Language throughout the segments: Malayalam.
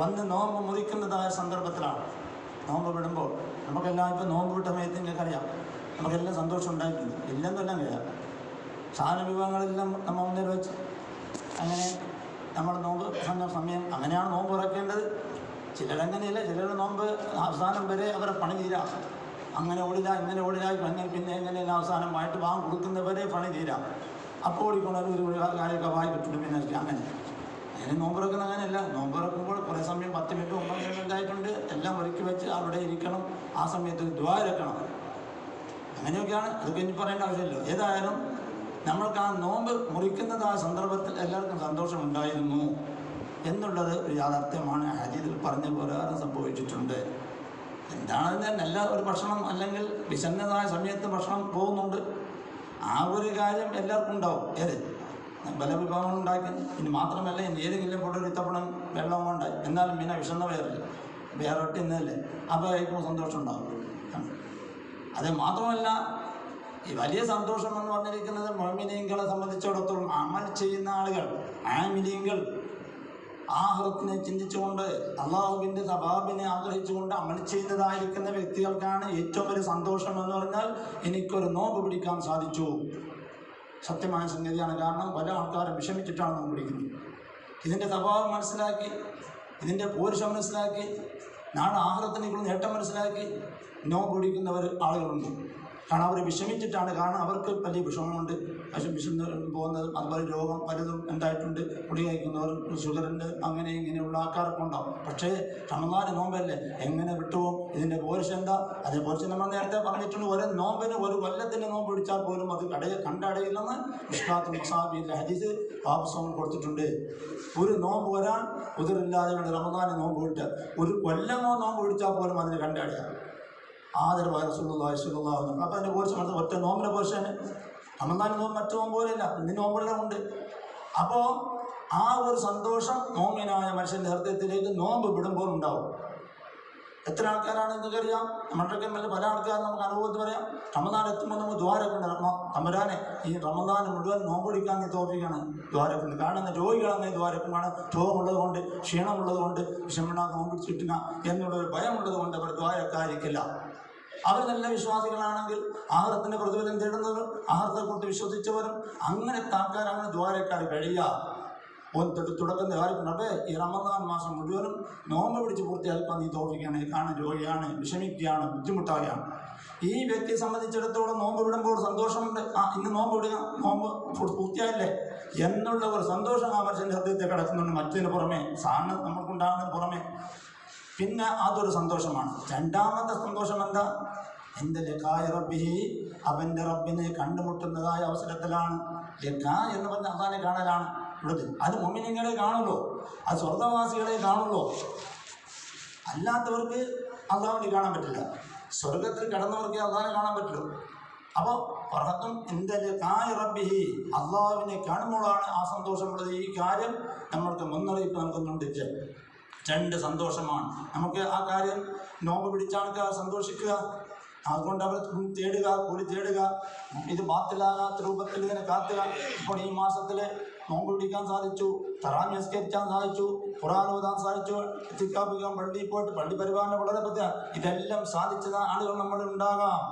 വന്ന് നോമ്പ് മുറിക്കുന്നതായ സന്ദർഭത്തിലാണ്. നോമ്പ് വിടുമ്പോൾ നമുക്കെല്ലാം ഇപ്പോൾ നോമ്പ് വിട്ട സമയത്ത് നിങ്ങൾക്കറിയാം, നമുക്കെല്ലാം സന്തോഷം ഉണ്ടായിട്ടുണ്ട്, ഇല്ലെന്നെല്ലാം കഴിയാം. സാധന വിഭവങ്ങളെല്ലാം നമ്മൾ മുന്നിൽ വെച്ച് അങ്ങനെ നമ്മൾ നോമ്പ് സമയം അങ്ങനെയാണ് നോമ്പ് തുറക്കേണ്ടത്. ചിലരങ്ങനെയല്ല, ചിലർ നോമ്പ് അവസാനം വരെ അവരെ പണി തീരാം. അങ്ങനെ ഓടില്ല, ഇങ്ങനെ ഓടിലായി, അങ്ങനെ പിന്നെ എങ്ങനെയെല്ലാം അവസാനമായിട്ട് വാങ്ങി കൊടുക്കുന്നവരെ പണി തീരാം. അപ്പോൾ ഓടിക്കൊണ്ടൊരു കാര്യമൊക്കെ വായി കിട്ടും. പിന്നെ അങ്ങനെ നോമ്പ് തുറക്കുന്ന അങ്ങനെയല്ല. നോമ്പ് തുറക്കുമ്പോൾ കുറേ സമയം 10 മിനിറ്റ് 9 മിനിറ്റ് ആയിട്ടുണ്ട്, എല്ലാം ഒരുക്കി വെച്ച് അവിടെ ഇരിക്കണം. ആ സമയത്ത് ദുആ ഇറക്കണം. അങ്ങനെയൊക്കെയാണ്. അതൊക്കെ ഇനി പറയേണ്ട ആവശ്യമില്ല. ഏതായാലും നമ്മൾക്ക് ആ നോമ്പ് മുറിക്കുന്നതായ സന്ദർഭത്തിൽ എല്ലാവർക്കും സന്തോഷമുണ്ടായിരുന്നു എന്നുള്ളത് ഒരു യാഥാർത്ഥ്യമാണ്. ഹദീസിൽ പറഞ്ഞ പ്രകാരം സംഭവിച്ചിട്ടുണ്ട്. എന്താണെന്ന് നല്ല ഒരു ഭക്ഷണം അല്ലെങ്കിൽ വിശന്നതായ സമയത്ത് ഭക്ഷണം പോകുന്നുണ്ട്, ആ ഒരു കാര്യം എല്ലാവർക്കും ഉണ്ടാവും. ഏത് പല വിഭവങ്ങൾ ഉണ്ടാക്കി. ഇനി മാത്രമല്ല, ഇനി ഏതെങ്കിലും പൊട്ടൊരു ഇത്തപ്പണം വെള്ളം ഉണ്ടായി, എന്നാലും പിന്നെ വിശന്ന വേറൊട്ടി ഇന്നല്ലേ, അപ്പോൾ കഴിക്കുമ്പോൾ സന്തോഷം ഉണ്ടാകും. അത് മാത്രമല്ല, ഈ വലിയ സന്തോഷം എന്ന് പറഞ്ഞിരിക്കുന്നത് മുഅ്മിനീങ്ങളെ സംബന്ധിച്ചിടത്തോളം അമൽ ചെയ്യുന്ന ആളുകൾ, ആമിലീങ്ങൾ, ആഖിറത്തിനെ ചിന്തിച്ചുകൊണ്ട് അള്ളാഹുവിൻ്റെ സവാബിനെ ആഗ്രഹിച്ചുകൊണ്ട് അമൽ ചെയ്യുന്നതായിരിക്കുന്ന വ്യക്തികൾക്കാണ് ഏറ്റവും വലിയ സന്തോഷം എന്ന് പറഞ്ഞാൽ, എനിക്കൊരു നോമ്പ് പിടിക്കാൻ സാധിച്ചു. സത്യമായ സംഗതിയാണ്. കാരണം പല ആൾക്കാരും വിഷമിച്ചിട്ടാണ് നോമ്പ് പിടിക്കുന്നത്. ഇതിൻ്റെ സ്വഭാവം മനസ്സിലാക്കി, ഇതിൻ്റെ പോരുഷം മനസ്സിലാക്കി, നാളെ ആഖിറത്തിനേക്കുള്ള നേട്ടം മനസ്സിലാക്കി നോമ്പ് പിടിക്കുന്നവർ ആളുകളുണ്ട്. കാരണം അവർ വിഷമിച്ചിട്ടാണ്. കാരണം അവർക്ക് വലിയ വിഷമമുണ്ട്, വിഷന്ന് പോകുന്നത്, അതുപോലെ രോഗം പലതും എന്തായിട്ടുണ്ട്, കുടി കഴിക്കുന്നവർ, ഷുഗറുണ്ട്, അങ്ങനെ ഇങ്ങനെയുള്ള ആൾക്കാരൊക്കെ ഉണ്ടാവും. പക്ഷേ റമദാൻ നോമ്പല്ലേ, എങ്ങനെ വിട്ടുപോകും? ഇതിൻ്റെ പോരിശം എന്താ? അതേപോലെ നമ്മൾ നേരത്തെ പറഞ്ഞിട്ടുണ്ട്, ഒരു നോമ്പിന് ഒരു കൊല്ലത്തിൻ്റെ നോമ്പ് പിടിച്ചാൽ പോലും അത് കണ്ടടയില്ലെന്ന് ഇഷ്കാത്തുൽ മസാബിയിലെ ഹദീസ് വാപസം കൊടുത്തിട്ടുണ്ട്. ഒരു നോമ്പ് വരാൻ ഉതിരില്ലാതെ കൊണ്ട് റമദാനെ നോമ്പ് വിട്ട് ഒരു കൊല്ലമോ നോമ്പ് പിടിച്ചാൽ പോലും അതിന് കണ്ടടയാണ്. ആദരവായ റസൂലുള്ളാഹി സ്വല്ലല്ലാഹു അലൈഹി വസല്ലം. അപ്പോൾ അതിൻ്റെ പോർഷൻ അടുത്ത് ഒറ്റ നോമ്പിൻ്റെ പോർഷൻ റമദാൻ നോമ്പ് മറ്റു നോമ്പ് പോലെയല്ല, ഇന്ന് നോമ്പെല്ലാം ഉണ്ട്. അപ്പോൾ ആ ഒരു സന്തോഷം മോമിനായ മനുഷ്യൻ്റെ ഹൃദയത്തിലേക്ക് നോമ്പ് വിടുമ്പോൾ ഉണ്ടാവും. എത്ര ആൾക്കാരാണ് നിങ്ങൾക്കറിയാം? നമ്മുടെയൊക്കെ പല ആൾക്കാരും നമുക്ക് അനുഭവത്തിൽ പറയാം. റമദാൻ എത്തുമ്പോൾ നമുക്ക് ദ്വാരക്കുണ്ട്. തമ്പുരാനെ ഈ റമദാൻ മുഴുവൻ നോമ്പ് പിടിക്കാൻ നീ തോപ്പിക്കാണ് ദ്വാരക്കുണ്ട്. കാണുന്ന രോഗികളാണ് ദ്വാരക്കുമാണ്. രോഗമുള്ളത് കൊണ്ട്, ക്ഷീണമുള്ളത് കൊണ്ട്, വിഷമണ നോമ്പ് പിടിച്ചിട്ടില്ല എന്നുള്ളൊരു ഭയമുള്ളത് കൊണ്ട് അവർ ദ്വാരക്കാരിക്കില്ല. അവർ നല്ല വിശ്വാസികളാണെങ്കിൽ ആഹാരത്തിൻ്റെ പ്രതിഫലം തേടുന്നവരും ആഹാരത്തെക്കുറിച്ച് വിശ്വസിച്ചവരും അങ്ങനത്തെ ആൾക്കാരാണ് ദ്വാരക്കാർ കഴിയുക. തുടക്കം ദ്വാരക്കുണ്ട്. ഈ റമദാൻ മാസം മുഴുവനും നോമ്പ് പിടിച്ച് പൂർത്തിയാക്കാൻ നീ തോപ്പിക്കുകയാണ്. കാണാൻ രോഗിയാണ്, വിഷമിക്കുകയാണ്, ബുദ്ധിമുട്ടാകുകയാണ്. ഈ വ്യക്തിയെ സംബന്ധിച്ചിടത്തോളം നോമ്പ് വിടുമ്പോൾ സന്തോഷമുണ്ട്. ഇന്ന് നോമ്പ് വിടുക, നോമ്പ് പൂർത്തിയായില്ലേ എന്നുള്ള ഒരു സന്തോഷം ആ മനുഷ്യൻ്റെ ഹൃദയത്തെ കിടക്കുന്നുണ്ട്. മറ്റതിന് പുറമെ സാധനം നമുക്കുണ്ടാകുന്നതിന് പുറമെ പിന്നെ അതൊരു സന്തോഷമാണ്. രണ്ടാമത്തെ സന്തോഷം എന്താ? എൻ്റെ ലഖായ റബ്ബിഹി, അവൻ്റെ റബ്ബിനെ കണ്ടുമുട്ടുന്നതായ അവസരത്തിലാണ്. ലഖാ എന്ന് പറഞ്ഞ അള്ളാനെ കാണലാണ് ഉള്ളത്. അത് മുഅ്മിനീങ്ങളെ കാണുള്ളൂ, അത് സ്വർഗവാസികളെ കാണുള്ളൂ. അല്ലാത്തവർക്ക് അള്ളാഹുവിനെ കാണാൻ പറ്റില്ല. സ്വർഗത്തിൽ കടന്നവർക്ക് അള്ളാഹിനെ കാണാൻ പറ്റുള്ളൂ. അപ്പോൾ പറത്തും എൻ്റെ ലഖായ റബ്ബിഹി, അള്ളാഹുവിനെ കാണുമ്പോഴാണ് ആ സന്തോഷമുള്ളത്. ഈ കാര്യം നമ്മൾക്ക് മുന്നറിയിപ്പ് നൽകുന്നുണ്ട്. രണ്ട് സന്തോഷമാണ് നമുക്ക്. ആ കാര്യം നോമ്പ് പിടിച്ചാണ് സന്തോഷിക്കുക. അതുകൊണ്ട് അവർ തേടുക, കൂലി തേടുക, ഇത് ബാത്തിലാകാത്ത രൂപത്തിൽ ഇതിനെ കാത്തുക. ഇപ്പോൾ ഈ മാസത്തിൽ നോമ്പ് പിടിക്കാൻ സാധിച്ചു, തറാവീഹ് നിസ്കരിക്കാൻ സാധിച്ചു, ഖുർആൻ ഓതാൻ സാധിച്ചു, ഇത്തിക്കാഫിക്കാൻ പള്ളിയിൽ പോയിട്ട് പള്ളി പരിപാലനം വളരെ പറ്റുക. ഇതെല്ലാം സാധിച്ചത് ആളുകൾ നമ്മളിൽ ഉണ്ടാകാം.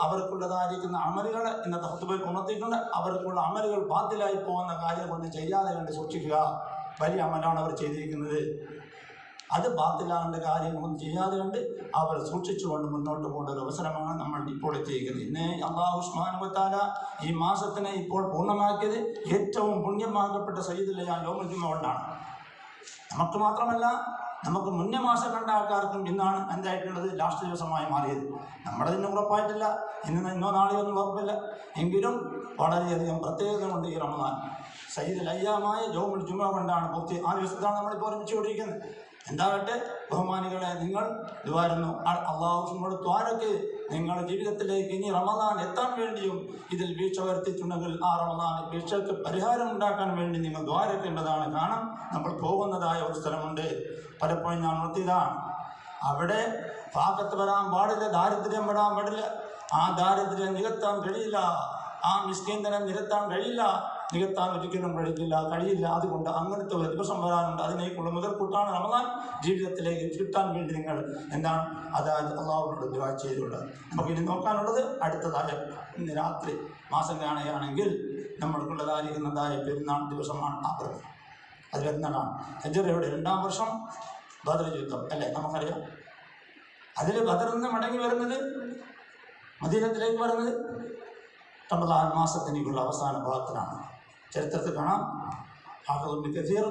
അവർക്കുള്ളതായിരിക്കുന്ന അമലുകൾ ഇന്നത്തെ ഹുതുബയിൽ ഉണർത്തിയിട്ടുണ്ട്. അവർക്കുള്ള അമലുകൾ ബാത്തിലായി പോകുന്ന കാര്യം കൊണ്ട് ചെയ്യാതെ കണ്ട് സൂക്ഷിക്കുക. വലിയ അമലാണ് അവർ ചെയ്തിരിക്കുന്നത്. അത് ബാത്തിലാകേണ്ട കാര്യങ്ങളൊന്നും ചെയ്യാതെ കണ്ട് അവർ സൂക്ഷിച്ചുകൊണ്ട് മുന്നോട്ട് പോകേണ്ട ഒരു അവസരമാണ് നമ്മൾ ഇപ്പോൾ എത്തിയിരിക്കുന്നത്. ഇന്ന് അല്ലാഹു സുബ്ഹാനഹു വ തആല ഈ മാസത്തിനെ ഇപ്പോൾ പൂർണ്ണമാക്കിയത് ഏറ്റവും പുണ്യമാക്കപ്പെട്ട സയ്യിദുൽ യൗമുൽ ജുമുഅ കൊണ്ടാണ്. നമുക്ക് മാത്രമല്ല, നമുക്ക് മുന്നേ മാസം കണ്ട ആൾക്കാർക്കും ഇന്നാണ് എന്തായിട്ടുള്ളത് ലാസ്റ്റ് ദിവസമായി മാറിയത്. നമ്മളതിന് ഉറപ്പായിട്ടില്ല, ഇന്നോ നാളെയോ ഒന്നും ഉറപ്പില്ല. എങ്കിലും വളരെയധികം പ്രത്യേകത കൊണ്ട് ഈ റമദാൻ സയ്യിദുൽ അയ്യാമായ യൗമുൽ ജുമുഅ കൊണ്ടാണ് പൂർത്തി. ആ ദിവസത്താണ് നമ്മളിപ്പോൾ ഒരുമിച്ചുകൊണ്ടിരിക്കുന്നത്. എന്താകട്ടെ ബഹുമാനികളെ, നിങ്ങൾ ദ്വാരുന്നു അള്ളാഹുവിനോട് ദ്വാരക്ക് നിങ്ങളുടെ ജീവിതത്തിലേക്ക് ഇനി റമദാൻ എത്താൻ വേണ്ടിയും ഇതിൽ വീഴ്ച വരുത്തിയിട്ടുണ്ടെങ്കിൽ ആ റമദാൻ വീഴ്ചക്ക് പരിഹാരം ഉണ്ടാക്കാൻ വേണ്ടി നിങ്ങൾ ദ്വാരക്കേണ്ടതാണ്. കാരണം നമ്മൾ പോകുന്നതായ ഒരു സ്ഥലമുണ്ട്, പലപ്പോഴും ഞാൻ നിർത്തിയതാണ്. അവിടെ പാകത്ത് വരാൻ പാടില്ല, ദാരിദ്ര്യം വരാൻ പാടില്ല. ആ ദാരിദ്ര്യം നികത്താൻ കഴിയില്ല, ആ മിസ്കീന്തനെ നിരത്താൻ കഴിയില്ല. നികത്താൻ ഒരിക്കലും കഴിയില്ല. അതുകൊണ്ട് അങ്ങനത്തെ ഒരു ദിവസം വരാനുണ്ട്. അതിനേക്കുള്ള മുതൽക്കൂട്ടാണ് റമദാൻ. ജീവിതത്തിലേക്ക് കിട്ടാൻ വേണ്ടി നിങ്ങൾ എന്താണ് അതായത് അള്ളാഹുവിനോട് ദുആ ചെയ്തുകൊണ്ട് നമുക്കിനി നോക്കാനുള്ളത് അടുത്തതായ ഇന്ന് രാത്രി മാസം കാണുകയാണെങ്കിൽ നമ്മൾക്കുള്ളതായിരിക്കുന്നതായ പെരുന്നാൾ ദിവസമാണ് ആ പറഞ്ഞത്. അത് വരുന്നതാണ് ഹിജ്റയുടെ 2-ാം വർഷം ബദർ യുദ്ധം അല്ലേ, നമുക്കറിയാം. അതിൽ ബദറിൽ നിന്ന് മടങ്ങി വരുന്നത് മദീനത്തിലേക്ക് വരുന്നത് റമദാൻ മാസത്തിനുള്ള അവസാന ഭാഗത്തിലാണ്. ചരിത്രത്തിൽ കാണാം. ഹാഫിദ് ഇബ്നു കസീർ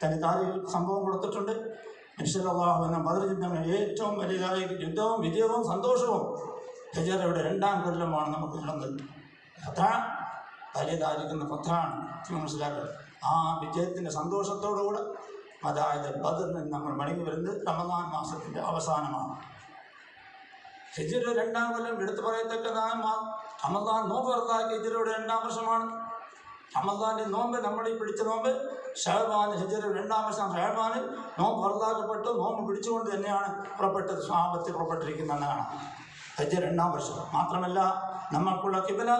തന്റെ താരീഖിൽ സംഭവം കൊടുത്തിട്ടുണ്ട്. നബി സല്ലല്ലാഹു അലൈഹി വസല്ലം ബദർ യുദ്ധം ഏറ്റവും വലിയതായ യുദ്ധവും വിജയവും സന്തോഷവും ഹിജ്റയുടെ 2-ാം കൊല്ലമാണ് നമുക്ക് നടന്നത്. അത്ര വലിയതായിരിക്കുന്ന ഫത്ഹാണ് മനസ്സിലാക്കുന്നത്. ആ വിജയത്തിൻ്റെ സന്തോഷത്തോടുകൂടെ അതായത് ബദറിൽ നിന്ന് നമ്മൾ മടങ്ങി വരുന്നത് റമദാൻ മാസത്തിൻ്റെ അവസാനമാണ്. ഹിജ്റയുടെ 2-ാം കൊല്ലം എടുത്തു പറയത്തക്കതായ റമദാൻ നോമ്പ് പുറത്താക്കിയ ഹിജ്റയുടെ 2-ാം വർഷമാണ്. റമദാൻ്റെ നോമ്പ് നമ്മൾ ഈ പിടിച്ച നോമ്പ് ഷഅബാൻ ഹിജ്റയുടെ 2-ാം വർഷം ഷഅബാനിൽ നോമ്പ് പുറത്താക്കപ്പെട്ടു. നോമ്പ് പിടിച്ചുകൊണ്ട് തന്നെയാണ് പുറപ്പെട്ടത്. സ്വഹാബത്തിൽ പുറപ്പെട്ടിരിക്കുന്നതാണ് ഹിജ്റ 2-ാം വർഷം. മാത്രമല്ല നമ്മൾക്കുള്ള ഖിബ്ല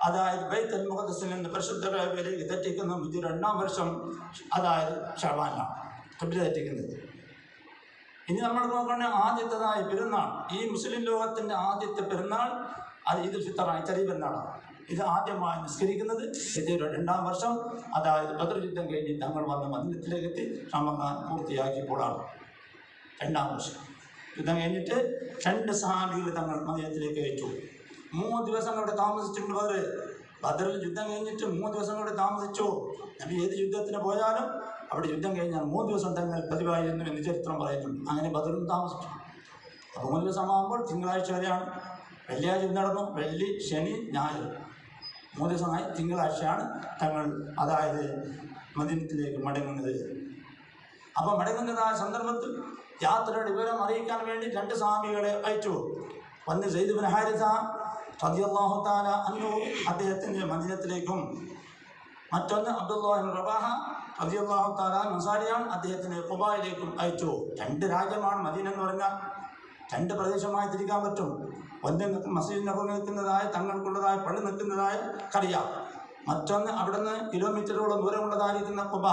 അതായത് ബൈത്തുൽ മുഖദ്ദസിൽ നിന്ന് പരിശുദ്ധ കഅബയിലേക്ക് തെറ്റിക്കുന്ന ഹിജ്റ 2-ാം വർഷം അതായത് ഷഅബാനിലാണ് ഖിബ്ല തെറ്റിക്കുന്നത്. ഇനി നമ്മൾ നോക്കേണ്ട ആദ്യത്തേതായ പെരുന്നാൾ, ഈ മുസ്ലിം ലോകത്തിൻ്റെ ആദ്യത്തെ പെരുന്നാൾ അത് ഈദുൽ ഫിത്തറാണ്, ചെറിയ പെരുന്നാളാണ്. ഇത് ആദ്യമായി നിസ്കരിക്കുന്നത് ഹിജ്റയുടെ 2-ാം വർഷം അതായത് ബദർ യുദ്ധം കഴിഞ്ഞ് തങ്ങൾ വന്ന് മദീനത്തിലേക്ക് എത്തി റമദാൻ പൂർത്തിയാക്കിയപ്പോഴാണ്. 2-ാം വർഷം യുദ്ധം കഴിഞ്ഞിട്ട് 2 സഹാബികൾ തങ്ങൾ മദീനത്തിലേക്ക് അയച്ചു. 3 ദിവസം അവിടെ താമസിച്ചിട്ടുണ്ട്. ബദറിൽ യുദ്ധം കഴിഞ്ഞിട്ട് 3 ദിവസം അവിടെ താമസിച്ചു. നബി ഏത് യുദ്ധത്തിന് പോയാലും അവിടെ യുദ്ധം കഴിഞ്ഞാൽ 3 ദിവസം തങ്ങൾ പതിവായിരുന്നു എന്ന് ചരിത്രം പറയുന്നുണ്ട്. അങ്ങനെ ബദറിൽ താമസിച്ചു. അപ്പോൾ 3 ദിവസമാകുമ്പോൾ തിങ്കളാഴ്ച വരെയാണ്. വെള്ളിയാഴ്ച നടന്നു, വെള്ളി ശനി ഞായർ 3 ദിവസമായി. തിങ്കളാഴ്ചയാണ് തങ്ങൾ അതായത് മദീനത്തിലേക്ക് മടങ്ങുന്നത്. അപ്പോൾ മടങ്ങുന്നതായ സന്ദർഭത്തിൽ യാത്രയുടെ വിവരം അറിയിക്കാൻ വേണ്ടി 2 സഹാബികളെ അയച്ചു. ഒന്ന് സയ്യിദ് ഇബ്നു ഹാരിസ റളിയല്ലാഹു തആല അൻഹു അദ്ദേഹത്തിൻ്റെ മദീനത്തിലേക്കും, മറ്റൊന്ന് അബ്ദുല്ലാഹി ഇബ്നു റവാഹ റളിയല്ലാഹു തആല അൻസാരിയാണ്, അദ്ദേഹത്തിൻ്റെ ഖുബായിലേക്കും അയച്ചു. 2 രാജ്യമാണ് മദീന എന്ന് പറഞ്ഞാൽ. 2 പ്രദേശമായി തിരിക്കാൻ പറ്റും. ഒന്ന് മസ്ജിദ് നബവി നിൽക്കുന്നതായ തങ്ങൾക്കുള്ളതായ പള്ളി നിൽക്കുന്നതായ ഖറിയ, മറ്റൊന്ന് അവിടുന്ന് കിലോമീറ്ററോളം ദൂരമുള്ളതായിരിക്കുന്ന ഖുബ,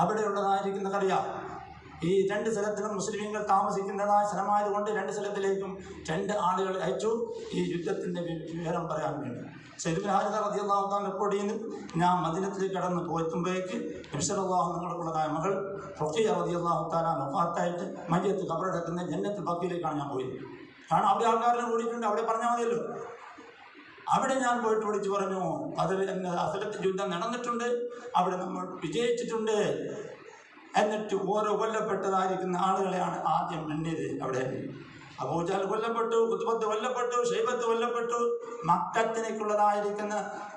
അവിടെയുള്ളതായിരിക്കുന്ന ഖറിയ. ഈ 2 സ്ഥലത്തിലും മുസ്ലിമീങ്ങൾ താമസിക്കുന്നതായ സ്ഥലമായതുകൊണ്ട് 2 സ്ഥലത്തിലേക്കും 2 ആളുകൾ അയച്ചു ഈ യുദ്ധത്തിൻ്റെ വിവരം പറയാൻ വേണ്ടി. സയ്യിദ് ഇബ്നു ഹാരിസ റളിയല്ലാഹു തആല റിപ്പോർട്ട് ചെയ്യുന്നു, ഞാൻ മദീനത്തിലേക്ക് കടന്ന് പോയെത്തുമ്പോഴേക്ക് നബി സല്ലല്ലാഹു നിങ്ങളുള്ളതായ മകൾ റുഖിയ റളിയല്ലാഹു തആല വഫാത്തായിട്ട് മയ്യത്ത് ഖബറടക്കുന്ന ജന്നത്തുൽ ബഖീയിലേക്കാണ് ഞാൻ പോയത്. കാരണം അവിടെ ആൾക്കാരെല്ലാം കൂടിയിട്ടുണ്ട്. അവിടെ പറഞ്ഞാൽ മതിയല്ലോ. അവിടെ ഞാൻ പോയിട്ട് വിളിച്ചു പറഞ്ഞു, അതിൽ അസലത്ത് യുദ്ധം നടന്നിട്ടുണ്ട്, അവിടെ നമ്മൾ വിജയിച്ചിട്ടുണ്ട്. എന്നിട്ട് ഓരോ കൊല്ലപ്പെട്ടതായിരിക്കുന്ന ആളുകളെയാണ് ആദ്യം എണ്ണിയത്. അവിടെ അബൂജഹൽ കൊല്ലപ്പെട്ടു, ഉത്ബത്ത് കൊല്ലപ്പെട്ടു, ഷൈബത്ത് കൊല്ലപ്പെട്ടു. മക്കത്തിലേക്കുള്ളതായിരിക്കുന്ന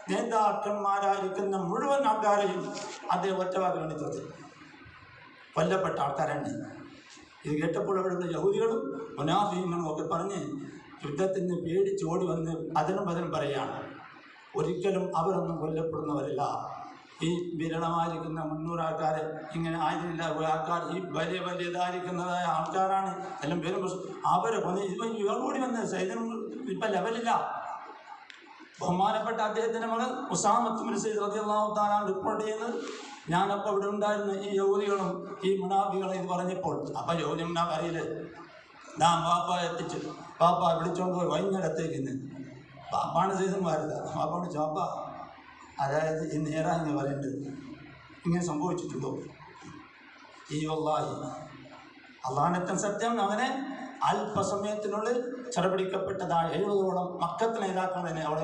നേതാക്കന്മാരായിരിക്കുന്ന മുഴുവൻ ആൾക്കാരെയും അദ്ദേഹം ഒറ്റവാക്കിൽ എണ്ണിത്തത്. കൊല്ലപ്പെട്ട ആൾക്കാരെണ്ണി. ഇത് കേട്ടപ്പോൾ അവിടെയുള്ള യഹൂദികളും മുനാഫികളും ഒക്കെ പറഞ്ഞ് യുദ്ധത്തിന് പേടിച്ചോടി വന്ന് അതിനും പറയുകയാണ്, ഒരിക്കലും അവരൊന്നും കൊല്ലപ്പെടുന്നവരില്ല. ഈ വിരളമായിരിക്കുന്ന 300 ആൾക്കാരെ ഇങ്ങനെ ആയിരുന്നില്ല ആൾക്കാർ, ഈ വലിയതായിരിക്കുന്നതായ ആൾക്കാരാണ് എല്ലാം വരുമ്പോൾ അവരെ കൊന്ന് ഇവരോടി വന്ന് സൈന്യം ഇപ്പം ലെവലില്ല. ബഹുമാനപ്പെട്ട അദ്ദേഹത്തിൻ്റെ മകൻ ഉസാമത്ത് ബിൻ സയ്യിദ് റളിയല്ലാഹു തആല റിപ്പോർട്ട് ചെയ്യുന്നത്, ഞാനപ്പോൾ ഇവിടെ ഉണ്ടായിരുന്ന ഈ യഹൂദികളും ഈ മുനാഫികളും ഇത് പറഞ്ഞപ്പോൾ, അപ്പം യഹൂദി മുനാഫ് അറിയില്ലേ, ഞാൻ പാപ്പ എത്തിച്ചു, പാപ്പ വിളിച്ചോണ്ട് പോയി വൈകുന്നേരത്തേക്ക് ഇന്ന് പാപ്പാണ് സൈദന്മാരുത്. പാപ്പാണ് ചോപ്പ, അതായത് ഈ നേരാന്ന് പറയേണ്ടത് ഇങ്ങനെ സംഭവിച്ചിട്ടുണ്ടോ? ഈ വല്ലാഹി അള്ളാഹുവിൻ്റെ സത്യം, അങ്ങനെ അല്പസമയത്തിനുള്ളിൽ ചെറുപിടിക്കപ്പെട്ടതായ 70ഓളം മക്കത്ത് നേതാക്കൾ തന്നെ അവിടെ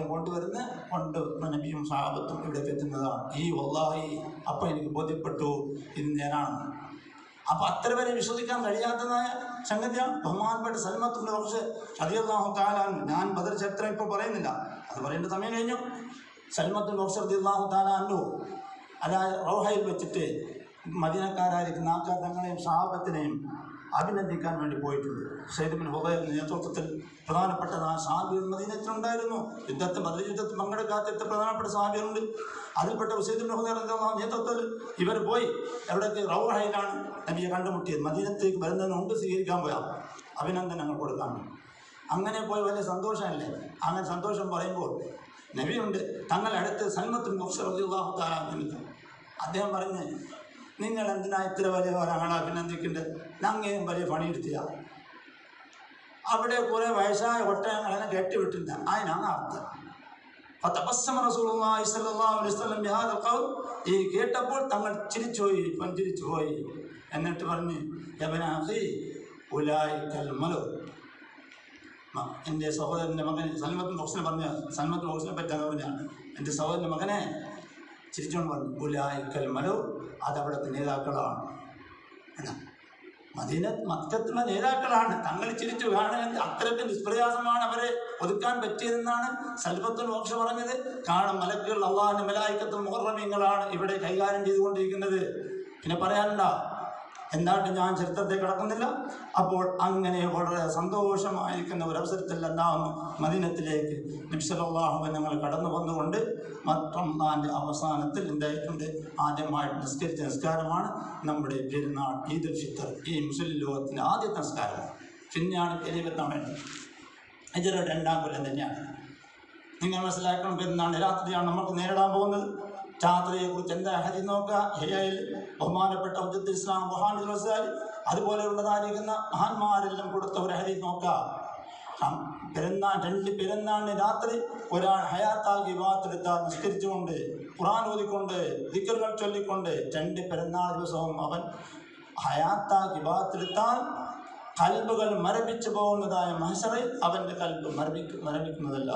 കൊണ്ട് നബിയും സഹാബത്തും ഇവിടേക്ക് എത്തുന്നതാണ്. ഈ വല്ലാഹി അപ്പം എനിക്ക് ബോധ്യപ്പെട്ടു ഇത് നേരാണ്. അപ്പോൾ അത്ര വരെ വിശ്വസിക്കാൻ കഴിയാത്തതായ സംഗതിയാണ്. ബഹുമാനപ്പെട്ട സൽമത്തുൽ ബഖ്ശ് റളിയല്ലാഹു തആല, ഞാൻ ബദർ ചരിത്രം ഇപ്പോൾ പറയുന്നില്ല, അത് പറയേണ്ട സമയം കഴിഞ്ഞു. സൽമത്തുൽ ബഖ്ശ് റളിയല്ലാഹു തആല അൻഹു അതായത് റൗഹയിൽ വെച്ചിട്ട് മദീനക്കാരായിരിക്കുന്ന ആൾക്കാർ തങ്ങളെയും സഹാബത്തിനെയും അഭിനന്ദിക്കാൻ വേണ്ടി പോയിട്ടുണ്ട്. സയ്യിദ് ഇബ്നു ഹുദൈറിന്റെ നേതൃത്വത്തിൽ പ്രധാനപ്പെട്ടതായ സഹാബികൾ മദീനത്തിലുണ്ടായിരുന്നു. ബദർ യുദ്ധത്തിൽ പങ്കെടുക്കാത്ത പ്രധാനപ്പെട്ട സഹാബികളുണ്ട്. അതിൽപ്പെട്ട സയ്യിദ് ഇബ്നു ഹുദൈർ നേതൃത്വത്തിൽ ഇവർ പോയി എവിടേക്ക് റൗഹയിലാണ് നബിയെ കണ്ടുമുട്ടിയത്. മദീനത്തേക്ക് വരുന്നതിന് മുമ്പ് സ്വീകരിക്കാൻ പോയാൽ അഭിനന്ദനങ്ങൾ കൊടുക്കാൻ വേണ്ടി അങ്ങനെ പോയി വലിയ സന്തോഷമല്ലേ. അങ്ങനെ സന്തോഷം പറയുമ്പോൾ നബിയുണ്ട് തങ്ങളടുത്ത് സൽമത്തുൽ മുഖ്ശി റളിയല്ലാഹു തആല അൻഹു. അദ്ദേഹം പറഞ്ഞ്, നിങ്ങൾ എന്തിനാ ഇത്ര വലിയ ഒരാളാ അഭിനന്ദിക്കേണ്ടത്? ഞങ്ങയും വലിയ പണിയെടുത്തിയ അവിടെ കുറേ വയസ്സായ ഒട്ടകങ്ങളെ കെട്ടിവിട്ടില്ല. അതിനാണ് അർത്ഥം. ഫതബസ്സമ റസൂലുള്ളാഹി സ്വല്ലല്ലാഹു അലൈഹി വസല്ലം ബിഹാദൽ ഖൗൽ. ഈ കേട്ടപ്പോൾ തങ്ങൾ ചിരിച്ചുപോയി, പുഞ്ചിരിച്ചുപോയി. എന്നിട്ട് പറഞ്ഞ്, യബ്ന അഖി ഉലൈകൽ മലു. എൻ്റെ സഹോദരൻ്റെ മകൻ സൽമത്തുൽ മുഖ്സിനെ പറഞ്ഞ, സൽമത്തുൽ മുഖ്സിനെ പറ്റാന്ന് പറഞ്ഞാണ്, എൻ്റെ സഹോദരൻ്റെ മകനെ ചിരിച്ചുകൊണ്ട് പറഞ്ഞു, ഉലൈകൽ മലു, അതവിടുത്തെ നേതാക്കളാണ്. മക്കത്തുള്ള നേതാക്കളാണ്. തങ്ങൾ ചിരിച്ചു. കാരണം അത്രയ്ക്ക് നിഷ്പ്രയാസമാണ് അവരെ ഒതുക്കാൻ പറ്റിയതെന്നാണ് സൽമത്തുൽ മുഖ്ശി പറഞ്ഞത്. കാരണം മലക്കുകൾ, അള്ളാഹുവിൻ്റെ മലായിക്കത്തുൽ മുഖറമീങ്ങളാണ് ഇവിടെ കൈകാര്യം ചെയ്തുകൊണ്ടിരിക്കുന്നത്. പിന്നെ പറയാനുണ്ടോ? എന്തായിട്ട് ഞാൻ ചരിത്രത്തെ കിടക്കുന്നില്ല. അപ്പോൾ അങ്ങനെ വളരെ സന്തോഷമായിരിക്കുന്ന ഒരവസരത്തിൽ എന്താകുന്നു, മദീനത്തിലേക്ക് നബി സല്ലല്ലാഹു അലൈഹി വസല്ലം കടന്നു വന്നുകൊണ്ട് റമദാൻ്റെ അവസാനത്തിൽ എന്തായിട്ടുണ്ട്, ആദ്യമായിട്ട് നിസ്കരിച്ച നിസ്കാരമാണ് നമ്മുടെ പെരുന്നാൾ ഈദുൽ ഫിത്തർ. ഈ മുസ്ലിം ലോകത്തിൻ്റെ ആദ്യത്തെ നിസ്കാരമാണ്. പിന്നെയാണ് വലിയ പെരുന്നാൾ വേണ്ടത്. ഹിജ്റ 2-ാം കൊല്ലം തന്നെയാണ്. നിങ്ങൾ മനസ്സിലാക്കണം, പെരുന്നാൾ രാത്രിയാണ് നമുക്ക് നേരിടാൻ പോകുന്നത്. രാത്രിയെക്കുറിച്ച് എന്താ ഹദീസ് നോക്കുക. ഹിജയിൽ ബഹുമാനപ്പെട്ട ഹുജ്ജത്തുൽ ഇസ്ലാം മുഹമ്മദ് റസൂൽ അതുപോലെയുള്ളതായിരിക്കുന്ന മഹാന്മാരെല്ലാം കൊടുത്ത ഒരു ഹദീസ് നോക്കുക. രണ്ട് പെരുന്നാളിന് രാത്രി ഒരാൾ ഹയാത്താക്കി വിവാഹത്തെടുത്താൽ നിസ്കരിച്ചുകൊണ്ട് ഖുർആൻ ഓതിക്കൊണ്ട് ദിക്റുകൾ ചൊല്ലിക്കൊണ്ട് 2 പെരുന്നാൾ ദിവസവും അവൻ ഹയാത്താക്കി വിവാഹത്തെടുത്താൽ കൽബുകൾ മരവിച്ചു പോകുന്നതായ മഹ്ശറിൽ അവൻ്റെ കൽബ് മരവിക്കുന്നതല്ല,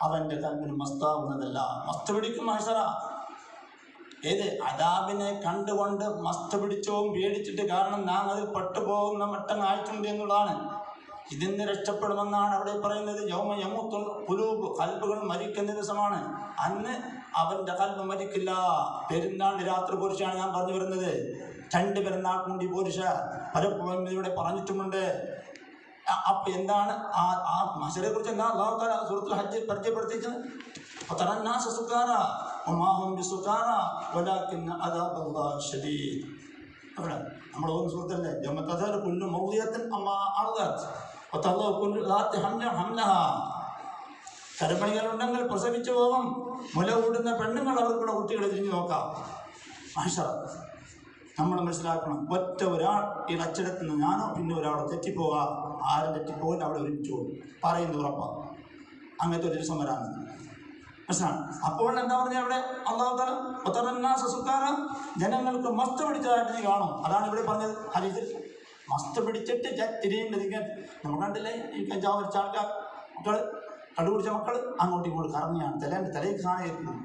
അവൻ്റെ കൽബിന് മസ്താവുന്നതല്ല. മസ്ത് പിടിക്കും മഹ്ശറ. ഏത് അദാബിനെ കണ്ടുകൊണ്ട് മസ്ത് പിടിച്ചവും പേടിച്ചിട്ട്, കാരണം നാം അതിൽ പെട്ടുപോകുന്ന മട്ടങ്ങായിട്ടുണ്ട് എന്നുള്ളതാണ്. ഇതിന്ന് രക്ഷപ്പെടുമെന്നാണ് അവിടെ പറയുന്നത്. യൗമ യമൂത്തുൽ ഖുലൂബ്, കൽബുകൾ മരിക്കുന്ന ദിവസമാണ്. അന്ന് അവൻ്റെ കൽബ് മരിക്കില്ല. പെരുന്നാൾ രാത്രി കുറിച്ചാണ് ഞാൻ പറഞ്ഞു വരുന്നത്. 2 പെരുന്നാൾ കൂടി പോരിശ പലപ്പോഴും ഇവിടെ പറഞ്ഞിട്ടുമുണ്ട്. അപ്പം എന്താണ് ആ മഹ്ശറിനെ കുറിച്ച് എന്താ അല്ലാഹു തആല സൂറത്തുൽ ഹജ്ജിൽ പരിചയപ്പെടുത്തിയത്? ഫതറന്നാസ സുകാറ വമാ ഹും ബിസുകാറ വലാകിന്ന അദാബല്ലാഹി ശദീദ്. അവിടെ നമ്മൾ ഓതുന്ന സൂറത്തല്ലേ, യൗമ തദാലു കുല്ലു മൗദിയത്തിൻ അമ്മാ അർദത് വതദഉ കുല്ലു ദാത്തി ഹംലഹാ. ഗർഭിണികളുണ്ടെങ്കിൽ പ്രസവിച്ചു പോകും. മുല കൂടുന്ന പെണ്ണുങ്ങൾ അവർക്കുള്ള കുട്ടികളെ തിരിഞ്ഞു നോക്കാം. മഹ്ശറ നമ്മൾ മനസ്സിലാക്കണം. ഒറ്റ ഒരാൾ ഈ അച്ചടത്ത് നിന്ന് ഞാനോ പിന്നെ ഒരാളോ തെറ്റിപ്പോവുക, ആരും തെറ്റിപ്പോകില്ല, അവിടെ ഒരുമിച്ച് പോകും, പറയുന്നത് ഉറപ്പാണ്. അങ്ങനത്തെ ഒരു ദിവസം വരാമെന്ന് മനസ്സിലാണ്. അപ്പോൾ എന്താ പറഞ്ഞാൽ അവിടെ അല്ലാഹു തആല സുക്കാറ, ജനങ്ങൾക്ക് മസ്ത് പിടിച്ചതായിട്ട് നീ കാണും. അതാണ് ഇവിടെ പറഞ്ഞത് ഹദീസിൽ. മസ്ത് പിടിച്ചിട്ട് തിരിയേണ്ടത് നമ്മൾ കണ്ടില്ലേ, ഈ കഞ്ചാവ് വലിച്ച ആൾക്കാർ, മക്കൾ കണ്ടുപിടിച്ച മക്കൾ അങ്ങോട്ടും ഇങ്ങോട്ട് കറങ്ങിയാണ് തലയിൽ കാണുന്നത്.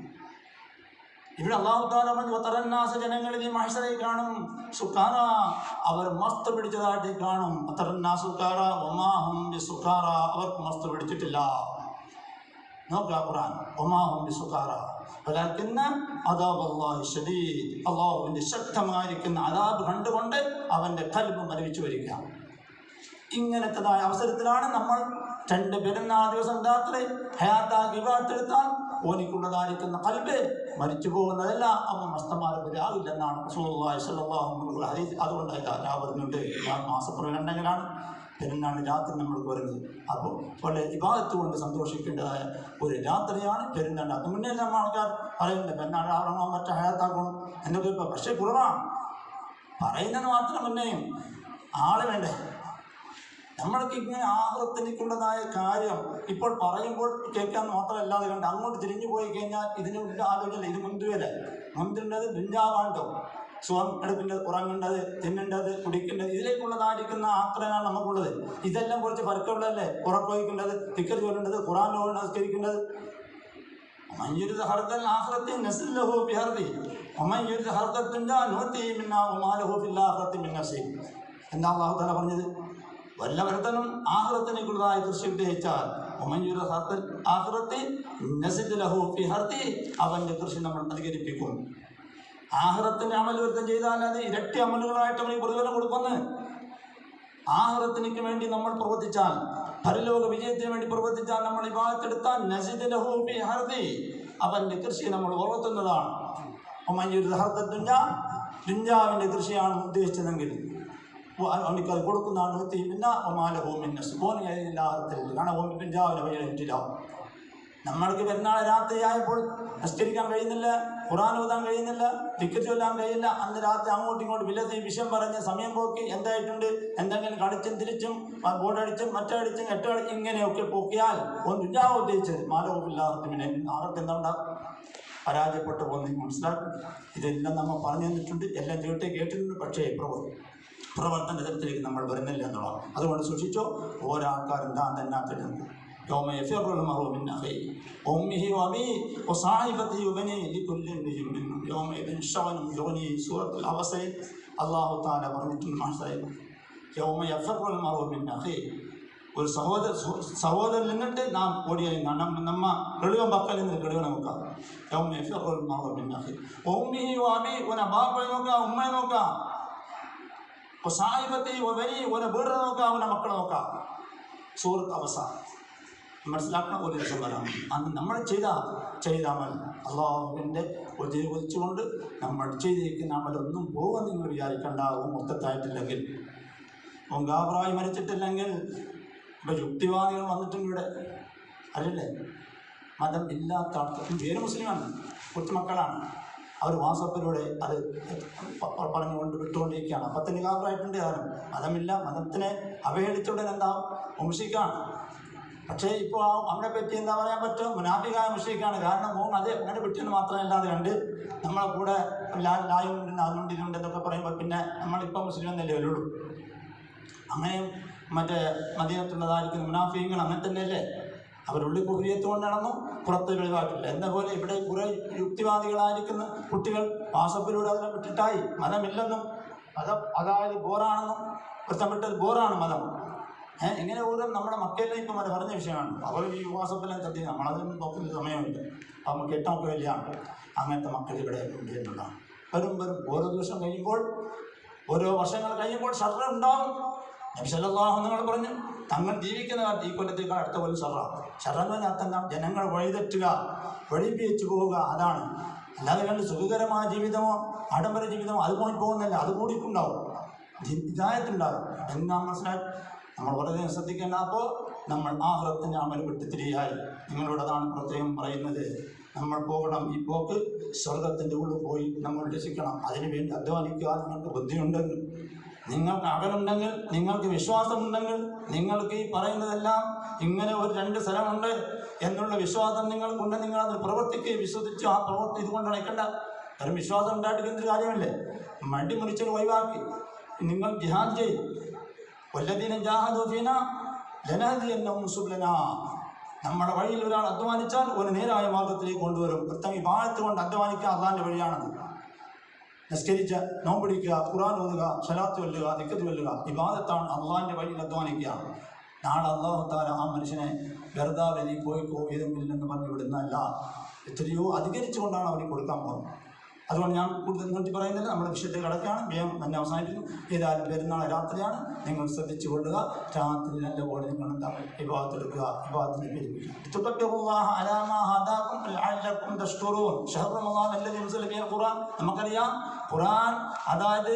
ഇവിടെ അല്ലാഹു തആല പറഞ്ഞു, വതറന്നാസ, ജനങ്ങളിൽ ഈ മഹ്ശറിൽ കാണും, സുക്കാറ, അവർ മസ്ത് പിടിച്ചതായിട്ട് കാണും. വതറന്നാസ സുക്കാറ വമാ ഹും ബിസുക്കാറ, അവർക്ക് മസ്ത് പിടിച്ചിട്ടില്ല. നോക്കുക ഖുർആൻ, വമാ ഹും ബിസുക്കാറ വലാകിന്ന അദാബല്ലാഹി ശദീദ്. അല്ലാഹുവിൻ്റെ ശക്തമായിരിക്കുന്ന അദാബ് കണ്ടുകൊണ്ട് അവൻ്റെ കൽബ് മരവിച്ചു വരിക. ഇങ്ങനത്തതായ അവസരത്തിലാണ് നമ്മൾ 2 പെരുന്നാൾ ദിവസം രാത്രി ഹയാത്താക്കി വിവാഹത്തെടുത്താൽ ഓനിക്കുള്ളതായിരിക്കുന്ന കൽബ് മരിച്ചു പോകുന്നതല്ല, അവൻ മസ്തമാരാകില്ലെന്നാണ് റസൂലുള്ളാഹി സ്വല്ലല്ലാഹു അലൈഹി വസല്ലം ഹദീസ്. അതുകൊണ്ടായിട്ട് ഞാൻ പറഞ്ഞിട്ടുണ്ട്, മാസപ്പുറകണ്ടെങ്കിലാണ് പെരുന്നാളിന് രാത്രി നമ്മൾക്ക് വരുന്നത്. അപ്പോൾ വളരെ ഇബാദത്ത് കൊണ്ട് സന്തോഷിക്കേണ്ടതായ ഒരു രാത്രിയാണ് പെരുന്നാൾ. അത് മുന്നേ നമ്മൾ ആൾക്കാർ പറയുന്നത് പെരുന്നാൾ ആവണമോ മറ്റേ ഹയാത്താക്കണം എന്നൊക്കെ. ഇപ്പോൾ പക്ഷേ കുറവാണ് പറയുന്നത് മാത്രം. മുന്നേയും ആള് വേണ്ടേ? നമ്മൾക്ക് ഇങ്ങനെ ആഹൃത്തിനിക്കുള്ളതായ കാര്യം ഇപ്പോൾ പറയുമ്പോൾ കേൾക്കാൻ മാത്രമല്ലാതെ കണ്ട് അങ്ങോട്ട് തിരിഞ്ഞു പോയി കഴിഞ്ഞാൽ ഇതിനുള്ള ആലോചന ഇത് മുന്തിണ്ടത് ദുന്യാവാണ്ടോ, സുഖം എടുക്കേണ്ടത്, ഉറങ്ങേണ്ടത്, തിന്നേണ്ടത്, കുടിക്കേണ്ടത്, ഇതിലേക്കുള്ളതായിരിക്കുന്ന ആക്രമണമാണ് നമുക്കുള്ളത്. ഇതെല്ലാം കുറച്ച് പരക്കുള്ളതല്ലേ. ഉറപ്പൊഴിക്കേണ്ടത്, തിക്കർ ചൊല്ലേണ്ടത്, ഖുർആൻ നമസ്കരിക്കേണ്ടത്. എന്താ അല്ലാഹു തആല പറഞ്ഞത്? വല്ലവരുത്തനും ആഖിറത്തിനേക്കുള്ളതായി കൃഷി ഉദ്ദേശിച്ചാൽ അവൻ്റെ കൃഷി നമ്മൾ അധികരിപ്പിക്കും. ആഖിറത്തിൻ്റെ അമൽ വൃത്തം ചെയ്താൽ അത് ഇരട്ടി അമലുകളായിട്ട് നമ്മൾ പ്രതിഫലം കൊടുക്കുന്നു. ആഖിറത്തിനു വേണ്ടി നമ്മൾ പ്രവർത്തിച്ചാൽ, പരലോക വിജയത്തിന് വേണ്ടി പ്രവർത്തിച്ചാൽ, നമ്മൾ ഇബാദത്തെടുത്താൽ നസിദ് ലഹു ഫി ഹർദി, അവൻ്റെ കൃഷി നമ്മൾ വളർത്തുന്നതാണ്. ദുന്യാവിൻ്റെ കൃഷിയാണ് ഉദ്ദേശിച്ചതെങ്കിൽ അവനിക്കത് കൊടുക്കുന്നതാണ്. പിന്നെ ഒമാലഹോമിൻ നസ്ബോൻ കാരണം ദുന്യാവിനെ വഴിയിട്ടില്ല. നമ്മൾക്ക് പെരുന്നാൾ രാത്രിയായപ്പോൾ നിസ്കരിക്കാൻ കഴിയുന്നില്ല, ഖുർആൻ ഓതാൻ കഴിയുന്നില്ല, ദിക്ർ ചൊല്ലാൻ കഴിയില്ല. അന്ന് രാത്രി അങ്ങോട്ടും ഇങ്ങോട്ടും വിഷയം പറഞ്ഞ് സമയം പോക്കി എന്തായിട്ടുണ്ട്, എന്തെങ്കിലും കളിച്ചും തിരിച്ചും ബോർഡടിച്ചും മറ്റടിച്ചും എട്ടടിച്ചും ഇങ്ങനെയൊക്കെ പോക്കിയാൽ ഒന്നും ഉദ്ദേശിച്ചത് മാലോകില്ലാർക്കുമിനെ ആർക്ക് എന്താ പരാജയപ്പെട്ടു പോകുന്നത് മനസ്സിലാക്കും. ഇതെല്ലാം നമ്മൾ പറഞ്ഞു തന്നിട്ടുണ്ട്, എല്ലാം കേട്ടിട്ടുണ്ട്. പക്ഷേ പ്രവർത്തന തരത്തിലേക്ക് നമ്മൾ വരുന്നില്ല എന്നുള്ളതാണ്. അതുകൊണ്ട് സൂക്ഷിച്ചോ. ഓരോ ആൾക്കാരും താൻ തന്നെ ആക്കിയിട്ടുണ്ട്. يوم يفر المرء من أخيه وأمه وأبيه وصاحبته وبنيه لكل امرئ منهم يومئذ شغل يغنيه. സൂറത്തുൽ അബസയിൽ അല്ലാഹു തആല പറഞ്ഞിട്ടുണ്ട് മനസ്സിലായി. യൗമ യഫറുൽ മർഉ മിൻ അഖീഹി, ഒരു സഹോദരൻ നിന്നിട്ട് നാം ഓടിയായി നമ്മ കെടുവൻ പക്കലിൽ നിന്ന് കെടുവനെ നോക്കാം. യൗമ യഫറുൽ മർഉ മിൻ അഖീഹി വഅമ്മിഹി വഅബീഹി, ഓന ബാപ്പയെ നോക്കാം, ഉമ്മയെ നോക്കാം. വസാഹിബത്തിഹി വബനീഹി, ഓന വീട് നോക്കാം, ഓന മക്കളെ നോക്കാം. സൂറത്ത് അബസ മനസ്സിലാക്കുന്ന ഒരു ദിവസം വരാം. അന്ന് നമ്മൾ ചെയ്ത അമൽ അള്ളാഹുവിൻ്റെ ഒതിച്ചുകൊണ്ട് നമ്മൾ ചെയ്തിരിക്കുന്ന അമലൊന്നും പോകുമെന്ന് നിങ്ങൾ വിചാരിക്കണ്ടാവും. മൊത്തത്തായിട്ടില്ലെങ്കിൽ ഗാബ്രായി മരിച്ചിട്ടില്ലെങ്കിൽ ഇപ്പം യുക്തിവാദികൾ വന്നിട്ടുണ്ട് ഇവിടെ, അറിയില്ലേ? മതം ഇല്ലാത്ത ആൾക്കാർ പേര് മുസ്ലിമാണ്, കൊച്ചുമക്കളാണ്, അവർ വാട്സപ്പിലൂടെ അത് പറഞ്ഞുകൊണ്ട് വിട്ടുകൊണ്ടിരിക്കുകയാണ്. അപ്പം തന്നെ ഗാബ്രായിട്ടുണ്ട്. കാരണം മതമില്ല, മതത്തിനെ അവഹേളിച്ചുകൊണ്ട് എന്താ മുഷിക്കാണ്. പക്ഷേ ഇപ്പോൾ അവനെ പറ്റി എന്താ പറയാൻ പറ്റും? മുനാഫികായ മുഷ്രിക്കാണ്. കാരണം അത് അങ്ങനെ പറ്റിയെന്ന് മാത്രമല്ലാതെ കണ്ട് നമ്മളെ കൂടെ ലായുണ്ട് അതുകൊണ്ട് ഇതുണ്ട് എന്നൊക്കെ പറയുമ്പോൾ പിന്നെ നമ്മളിപ്പോൾ മുസ്ലിം എന്നല്ലേ വരുള്ളൂ. അങ്ങനെ മറ്റേ മദീനത്തുള്ളതായിരിക്കുന്ന മുനാഫികൾ അങ്ങനെ തന്നെയല്ലേ? അവരുള്ളിൽ കുറിയത്ത് കൊണ്ട് നടന്നു, പുറത്ത് വെളിവാക്കില്ല. എന്ന പോലെ ഇവിടെ കുറേ യുക്തിവാദികളായിരിക്കുന്ന കുട്ടികൾ വാട്സപ്പിലൂടെ അതിനെ വിട്ടിട്ടായി മതമില്ലെന്നും അതായത് ബോറാണെന്നും വൃത്തമിട്ടത് ബോറാണ് മതം. ഇങ്ങനെ ഓരോ നമ്മുടെ മക്കളെ ഇപ്പം അത് പറഞ്ഞ വിഷയമാണ്. അവർ ഈ വാട്സപ്പെല്ലാം ചത്തി നമ്മളതിനും നോക്കുന്ന സമയമില്ല. അപ്പം നമുക്ക് എട്ടൊക്കെ വലിയാണ്. അങ്ങനത്തെ മക്കൾ ഇവിടെ ഉണ്ട് എന്നുള്ളതാണ്. വരും ഓരോ ദിവസം കഴിയുമ്പോൾ, ഓരോ വർഷങ്ങൾ കഴിയുമ്പോൾ ഷർറ ഉണ്ടാവും. നബി സല്ലല്ലാഹു അലൈഹി വസല്ലം പറഞ്ഞു, തങ്ങൾ ജീവിക്കുന്ന കാലത്ത് ഈ കൊല്ലത്തേക്കാൾ അടുത്ത കൊല്ലം ഷർറെന്ന് പറഞ്ഞാൽ അർത്ഥം ജനങ്ങൾ വഴിതെറ്റുക, വഴിപ്പിച്ചു പോവുക, അതാണ്. അല്ലാതെ കണ്ട് സുഖകരമായ ജീവിതമോ ആഡംബര ജീവിതമോ അത് പോയി പോകുന്നില്ല, അത് കൂടിയിട്ടുണ്ടാവും, ഹിദായത്തുണ്ടാകും. എന്നാ മനസ്സിലായി നമ്മൾ വളരെ ശ്രദ്ധിക്കേണ്ട. അപ്പോൾ നമ്മൾ ആഖിറത്തിൻ്റെ അമൽ വിട്ട് തിരിയായി. നിങ്ങളോടതാണ് പ്രത്യേകം പറയുന്നത്. നമ്മൾ പോകണം. ഈ പോക്ക് സ്വർഗത്തിൻ്റെ ഉള്ളിൽ പോയി നമ്മൾ രസിക്കണം. അതിനുവേണ്ടി അധ്വാനിക്കുക. നിങ്ങൾക്ക് ബുദ്ധിയുണ്ടെങ്കിൽ, നിങ്ങൾക്ക് അകലുണ്ടെങ്കിൽ, നിങ്ങൾക്ക് വിശ്വാസമുണ്ടെങ്കിൽ, നിങ്ങൾക്ക് ഈ പറയുന്നതെല്ലാം ഇങ്ങനെ ഒരു 2 സ്ഥലമുണ്ട് എന്നുള്ള വിശ്വാസം നിങ്ങൾക്കുണ്ട്. നിങ്ങളത് പ്രവർത്തിക്കുകയും വിശ്വസിച്ച് ആ പ്രവൃത്തി ഇതുകൊണ്ട് അടയ്ക്കേണ്ട. കാരണം വിശ്വാസം ഉണ്ടായിട്ടിരിക്കുന്നൊരു കാര്യമല്ലേ? മടി മുറിച്ചൊരു ഒഴിവാക്കി നിങ്ങൾ ജിഹാദ് ചെയ്യും. വല്ലദീന ജാഹദൂ ഫീനാ ലനഹ്ദിയന്നഹും സുബ്ലനാ. നമ്മുടെ വഴിയിൽ ഒരാൾ അധ്വാനിച്ചാൽ ഒരു നേരായ മാർഗത്തിലേക്ക് കൊണ്ടുവരും. വൃത്തം ഇബാദത്ത് കൊണ്ട് അധ്വാനിക്കുക അള്ളാഹിൻ്റെ വഴിയാണത്. നിസ്കരിക്കുക, നോമ്പിടിക്കുക, ഖുർആൻ ഓതുക, സ്വലാത്ത് ചൊല്ലുക, ദിക്ർ ചൊല്ലുക, ഇബാദത്താണ്. അള്ളാഹിൻ്റെ വഴിയിൽ അധ്വാനിക്കുക. നാളെ അല്ലാഹു തആല ആ മനുഷ്യനെ വെറുതെ നീ പോയിക്കോ ഏതെങ്കിലും പറഞ്ഞ് വിടുന്നതല്ല, എത്രയോ അധികരിച്ചുകൊണ്ടാണ് അവന് കൊടുക്കാൻ പോകുന്നത്. അതുകൊണ്ട് ഞാൻ കൂടുതൽ നോക്കി പറയുന്നില്ല. നമ്മുടെ വിഷയത്തിൽ കിടക്കുകയാണ്. വേഗം തന്നെ അവസാനിപ്പിക്കുന്നു. ഏതായാലും പെരുന്നാൾ രാത്രിയാണ്. നിങ്ങൾ ശ്രദ്ധിച്ചു കൊള്ളുക. രാത്രി നല്ല പോലെ നിങ്ങൾ എന്താ ഇബാദത്ത് എടുക്കുക, ഇബാദത്തിനെ പെരുപ്പിക്കുക. നമുക്കറിയാം ഖുർആൻ അതായത്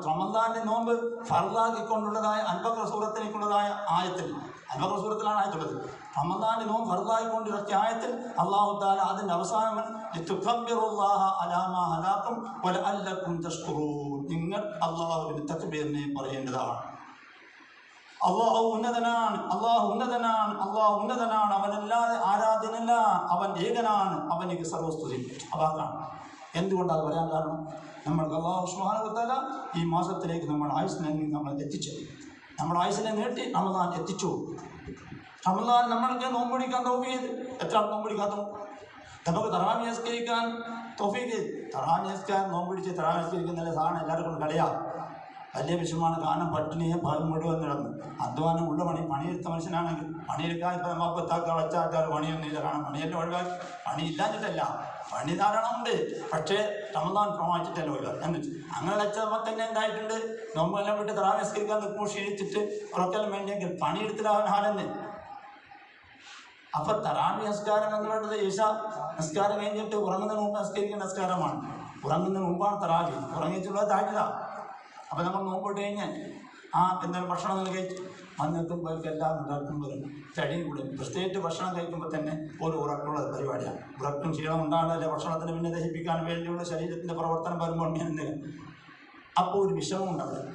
റമദാന്റെ നോമ്പ് ഫർദാക്കിക്കൊണ്ടുള്ളതായ അൽബഖറ സൂറത്തിലേക്കുള്ളതായ ആയത്തിൽ, അൽബഖറ സൂറത്തിലാണ് ആയത്തുള്ളത്. റമദാന്റെ നോമ്പ് ഫർദാക്കിക്കൊണ്ടിറക്കിയ ആയത്തിൽ അല്ലാഹു തആല അതിൻ്റെ അവസാനം ലിതുകബ്ബിറുല്ലാഹ അലാ മാ ഹദാകും വലഅല്ലകും തഷ്കുറൂൻ, നിങ്ങൾ അല്ലാഹുവിന്റെ തക്ബീറിനെ പറയേണ്ടതാണ്. അല്ലാഹു ഉന്നതനാണ്, അല്ലാഹു ഉന്നതനാണ്, അല്ലാഹു ഉന്നതനാണ്. അവനല്ലാതെ ആരാധ്യനല്ല, അവൻ ഏകനാണ്, അവനിക്ക് സർവസ്തുതി. അതാണ് എന്തുകൊണ്ടാണ് പറയാൻ കാരണം, നമ്മൾക്ക് അല്ലാഹു സുബ്ഹാനഹു വ തആല ഈ മാസത്തിലേക്ക് നമ്മൾ ആയുസ്സിനെ നമ്മൾ എത്തിച്ചു. നമ്മൾ ആയുസ്സിനെ നീട്ടി റമദാൻ എത്തിച്ചു. റമദാൻ നമ്മൾക്ക് നോമ്പ് പിടിക്കാൻ തൗഫീഖ്. എത്ര നോമ്പ് പിടിക്കാത്ത നമുക്ക് തറാവീഹ് നിസ്കരിക്കാൻ തൗഫീഖ്. തറാവീഹ് നിസ്കാരം നോമ്പ് പിടിച്ച് തറാവീഹ് നിസ്കരിക്കുന്നതിലെ സാധനം എല്ലാവരും കൊണ്ട് കളിയാ. വലിയ വിഷയമാണ്. കാരണം പട്ടിണിയെ പകൽ മുഴുവൻ നടന്നു അധ്വാനം ഉള്ള പണിയെടുത്ത മനുഷ്യനാണെങ്കിൽ പണിയെടുക്കാൻ ഇപ്പം നമ്മൾ പത്താക്കാൾ വെച്ചാൽ പണിയൊന്നുമില്ല. കാരണം പണിയെല്ലാം ഒഴിവാക്കി. പണിയില്ലാഞ്ഞിട്ടല്ല, പണി ധാരാളമുണ്ട്. പക്ഷേ റമദാൻ പ്രമാണിച്ചിട്ടല്ല ഒഴിവാക്കി. എന്നിട്ട് അങ്ങനെ വെച്ചപ്പോൾ തന്നെ എന്തായിട്ടുണ്ട്, നോമ്പെല്ലാം വിട്ട് തറാവീഹ് നിസ്കരിക്കാൻ നിൽക്കുമ്പോൾ ക്ഷീണിച്ചിട്ട് ഉറക്കെല്ലാം വേണ്ടിയെങ്കിൽ പണിയെടുത്തില്ല ഹാലെന്ന്. അപ്പം തറാവീഹ് നിസ്കാരം എന്ന് പറയുന്നത് ഈശ നിസ്കാരം കഴിഞ്ഞിട്ട് ഉറങ്ങുന്നതിന് മുമ്പ് നിസ്കരിക്കുന്ന നിസ്കാരമാണ്. ഉറങ്ങുന്നതിന് മുമ്പാണ് തറാവീഹ്. ഉറങ്ങിയിട്ടുള്ളത് താഴ്ച. അപ്പം നമ്മൾ നോമ്പിട്ട് കഴിഞ്ഞാൽ എന്തെങ്കിലും ഭക്ഷണം കഴിച്ചു വന്നെത്തുമ്പോഴേക്ക് എല്ലാം ഉണ്ടാക്കുമ്പോൾ ചടിയും കൂടെ പ്രത്യേകിച്ച് ഭക്ഷണം കഴിക്കുമ്പോൾ തന്നെ ഒരു ഉറക്കമുള്ള പരിപാടിയാണ്. ഉറക്കം ക്ഷീണം ഉണ്ടാകുന്നില്ല, ഭക്ഷണത്തിന് പിന്നെ ദഹിപ്പിക്കാൻ വേണ്ടിയുള്ള ശരീരത്തിൻ്റെ പ്രവർത്തനം വരുമ്പോൾ ഇങ്ങനെ അപ്പോൾ ഒരു വിഷമം ഉണ്ടാവില്ല.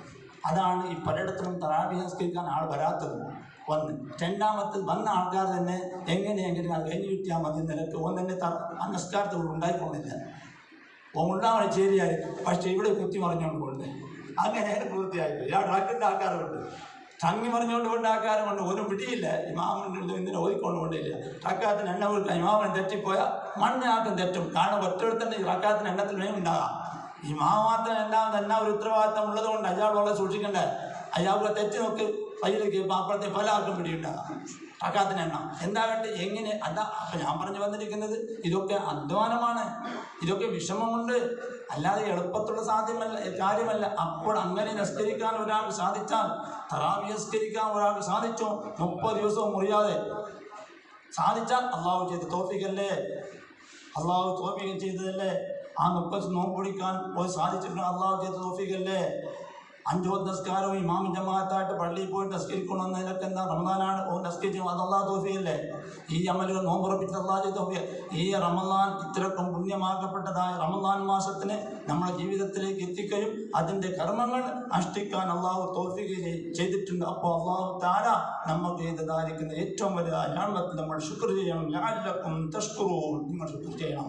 അതാണ് ഈ പലയിടത്തിലും തറാവീഹ് നിസ്കരിക്കാൻ ആൾ വരാത്തത്. രണ്ടാമത്തെ വന്ന ആൾക്കാർ തന്നെ എങ്ങനെയെങ്കിലും അത് കഴിഞ്ഞ് കിട്ടിയാൽ മതി നിലക്ക് തന്നെ നിസ്കാരത്തോട് ഉണ്ടായിക്കൊണ്ടില്ല. ഉണ്ടാവണം ശരിയായി, പക്ഷേ ഇവിടെ കുത്തി മറിഞ്ഞുകൊണ്ട് കൊണ്ട് അങ്ങനെ പൂർത്തിയായിപ്പോയി. ആ ട്രക്കിൻ്റെ ആൾക്കാരുണ്ട്, തങ്ങി മറിഞ്ഞുകൊണ്ട് കൊണ്ട് ആൾക്കാരുകൊണ്ട് ഒരു പിടിയില്ല. ഇമാമിൻ്റെ ഇങ്ങനെ ഓതിക്കൊണ്ട് കൊണ്ടില്ല. ട്രക്കാത്തിന് എണ്ണ കൊടുക്കാൻ ഇമാമിന് തെറ്റിപ്പോയാൽ മണ്ണാക്കും തെറ്റും. കാരണം ഒറ്റയെടുത്തന്നെ ഈ ട്രക്കാത്തിന് എണ്ണത്തിൽ വേണം ഉണ്ടാകാം. ഈ മാത്രം എന്നാ ഒരു ഉത്തരവാദിത്തം ഉള്ളത് കൊണ്ട് അയാൾ വളരെ സൂക്ഷിക്കണ്ടേ. അയാൾക്ക് തെറ്റി നോക്ക് കയ്യിലേക്ക് അപ്പുറത്തെ പല ആൾക്കും പിടിയുണ്ടാകാം. ട്രക്കാത്തിന് എണ്ണ എന്താകട്ടെ എങ്ങനെ അതാ. അപ്പം ഞാൻ പറഞ്ഞു വന്നിരിക്കുന്നത് ഇതൊക്കെ അധ്വാനമാണ്, ഇതൊക്കെ വിഷമമുണ്ട്, അല്ലാതെ എളുപ്പത്തുള്ള കാര്യമല്ല. അപ്പോൾ അങ്ങനെ നിസ്കരിക്കാൻ ഒരാൾക്ക് സാധിച്ചാൽ, തറാവീഹ് നിസ്കരിക്കാൻ ഒരാൾക്ക് സാധിച്ചോ 30 ദിവസവും മുറിയാതെ സാധിച്ചാൽ അള്ളാഹു ചെയ്ത് തോഫീഖല്ലേ, അള്ളാഹു തോഫീഖ് ചെയ്തതല്ലേ. ആ 30 നോമ്പ് പിടിക്കാൻ സാധിച്ചിട്ടുണ്ട്, അള്ളാഹു ചെയ്ത് തോഫീഖല്ലേ. 5 വക്ത് നിസ്കാരവും ഇമാം ജമാഅത്തായിട്ട് പള്ളിയിൽ പോയിട്ട് നിസ്കരിക്കണമെന്നതിലൊക്കെ എന്താ റമദാനാണ് നിസ്കരിച്ചു, അത് അള്ളാഹു തോഫീഖല്ലേ. ഈ അമലുകൾ നോമ്പുറപ്പിച്ചത് അള്ളാഹു ചെയ്ത് തോഫീഖ്. ഈ റമദാൻ ഇത്രക്കും പുണ്യമാക്കപ്പെട്ടതായ റമദാൻ മാസത്തിന് നമ്മുടെ ജീവിതത്തിലേക്ക് എത്തിക്കുകയും അതിൻ്റെ കർമ്മങ്ങൾ അനുഷ്ഠിക്കാൻ അള്ളാഹു തോഫീഖ് ചെയ്തിട്ടുണ്ട്. അപ്പോൾ അള്ളാഹു തആല നമുക്ക് ചെയ്തതായിരിക്കുന്ന ഏറ്റവും വലിയ നിഅമത്ത് നമ്മൾ ശുക്ർ ചെയ്യണം. ലഅല്ലക്കും തഷ്കുറൂൻ, നിങ്ങൾ ശുക്ർ ചെയ്യണം.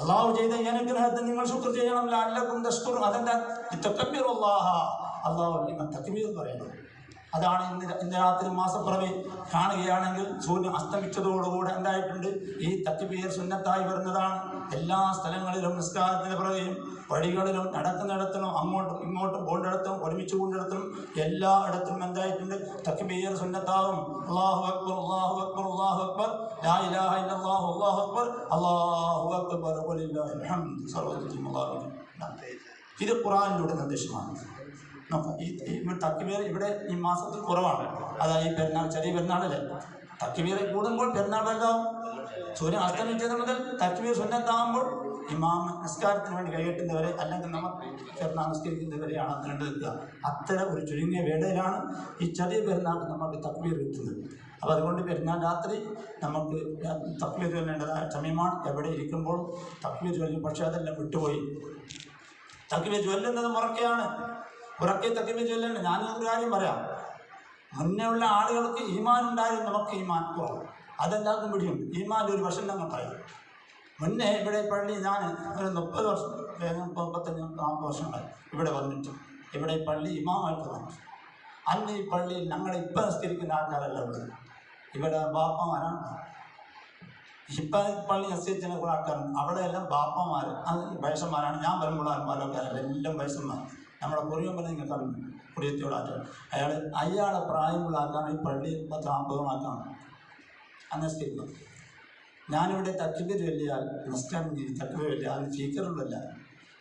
അള്ളാഹു ചെയ്ത ഈ അനുഗ്രഹത്തെ നിങ്ങൾ ശുക്ർ ചെയ്യണം. ലഅല്ലക്കും തഷ്കുറൂൻ, അതെന്താ? തകബ്ബിറുല്ലാഹ, അള്ളാഹു നിങ്ങൾ തക്ബീർ പറയണം. അതാണ് ഇന്ന് രാത്രി മാസപ്പിറവി കാണുകയാണെങ്കിൽ സൂര്യൻ അസ്തമിച്ചതോടുകൂടെ എന്തായിട്ടുണ്ട്, ഈ തക്ബീർ സുന്നത്തായി വരുന്നതാണ്. എല്ലാ സ്ഥലങ്ങളിലും നിസ്കാരത്തിന് പിറകെയും വഴികളിലും നടക്കുന്നിടത്തിലും അങ്ങോട്ടും ഇങ്ങോട്ടും പോണ്ടിടത്തും ഒരുമിച്ച് കൊണ്ടിടത്തും എല്ലാ ഇടത്തും എന്തായിട്ടുണ്ട്, തക്ബീർ സുന്നത്താവും. അല്ലാഹു അക്ബർ അല്ലാഹു അക്ബർ അല്ലാഹു അക്ബർ ലാ ഇലാഹ ഇല്ലല്ലാഹു അല്ലാഹു അക്ബർ അല്ലാഹു അക്ബർ വലില്ലാഹിൽ ഹംദ് സർവ്വ. ഇത് ഖുർആനിലൂടെ നിർദ്ദേശമാണ്. നോക്കാം, ഈ തക്ബീർ ഇവിടെ ഈ മാസത്തിൽ കുറവാണ്. അതായത് ഈ പെരുന്നാൾ, ചെറിയ പെരുന്നാളല്ലേ. തക്ബീർ കൂടുമ്പോൾ പെരുന്നാൾ വലുതാവും. സൂര്യൻ അസ്തമിച്ചത് മുതൽ തക്ബീർ സുന്നത്താകുമ്പോൾ ഇമാം നിസ്കാരത്തിന് വേണ്ടി കൈകെട്ടുന്നവരെ, അല്ലെങ്കിൽ നമ്മൾ പെരുന്നാൾ നിസ്കരിക്കുന്നവരെയാണ് നീണ്ടു നിൽക്കുക. അത്തരം ഒരു ചുരുങ്ങിയ വേളയിലാണ് ഈ ചെറിയ പെരുന്നാൾ നമുക്ക് തക്ബീർ കിട്ടുന്നത്. അപ്പോൾ അതുകൊണ്ട് പെരുന്നാൾ രാത്രി നമുക്ക് തക്ബീർ ചൊല്ലേണ്ടതായ സമയമാണ്. എവിടെ ഇരിക്കുമ്പോൾ തക്ബീർ ചൊല്ലും, പക്ഷേ അതെല്ലാം വിട്ടുപോയി. തക്ബീർ ചൊല്ലുന്നത് മുറക്കെയാണ്, ഉറക്കെ തക്ബീർ ചൊല്ലേണ്ടത്. ഞാനൊരു കാര്യം പറയാം, മുന്നേ ഉള്ള ആളുകൾക്ക് ഈമാൻ ഉണ്ടായിരുന്നു, നമുക്ക് ഈമാൻ കുറവ്. അതെല്ലാവർക്കും പിടിയുണ്ട്. ഈമാൻ്റെ ഒരു വശം ഞങ്ങൾ പറയാം. മുന്നേ ഇവിടെ പള്ളി ഞാൻ ഒരു 30 വർഷം 35-40 വർഷമായി ഇവിടെ വന്നിട്ട് ഇവിടെ പള്ളി ഇമാമായിട്ട് വന്നു. അന്ന് ഈ പള്ളിയിൽ ഞങ്ങളെ ഇപ്പം നിസ്കരിക്കുന്ന ആൾക്കാരല്ല ഇവിടെ. ഇവിടെ ബാപ്പമാരാണ്. ഇപ്പം പള്ളി നിസ്കരിച്ചിരുന്ന കുറേ ആൾക്കാരുണ്ട്. അവിടെയെല്ലാം ബാപ്പമാർ, അത് വയസ്സന്മാരാണ്. ഞാൻ വരുമ്പോൾ ആൾക്കാരല്ല, എല്ലാം വയസ്സന്മാർ. നമ്മുടെ കുറിയമ്പല നിങ്ങൾക്ക് അറിഞ്ഞു, കുറിയത്തോടാറ്റാണ്. അയാളെ പ്രായമുള്ള ആൾക്കാണ് ഈ പള്ളി 40-50 നിസ്കരിക്കുന്നത്. ഞാനിവിടെ തക്ബീർ ചൊല്ലിയാൽ നിസ്കാരം ചെയ്ത് തക്ബീർ ചൊല്ലിയാൽ അത് ഫീക്കറുള്ളല്ല.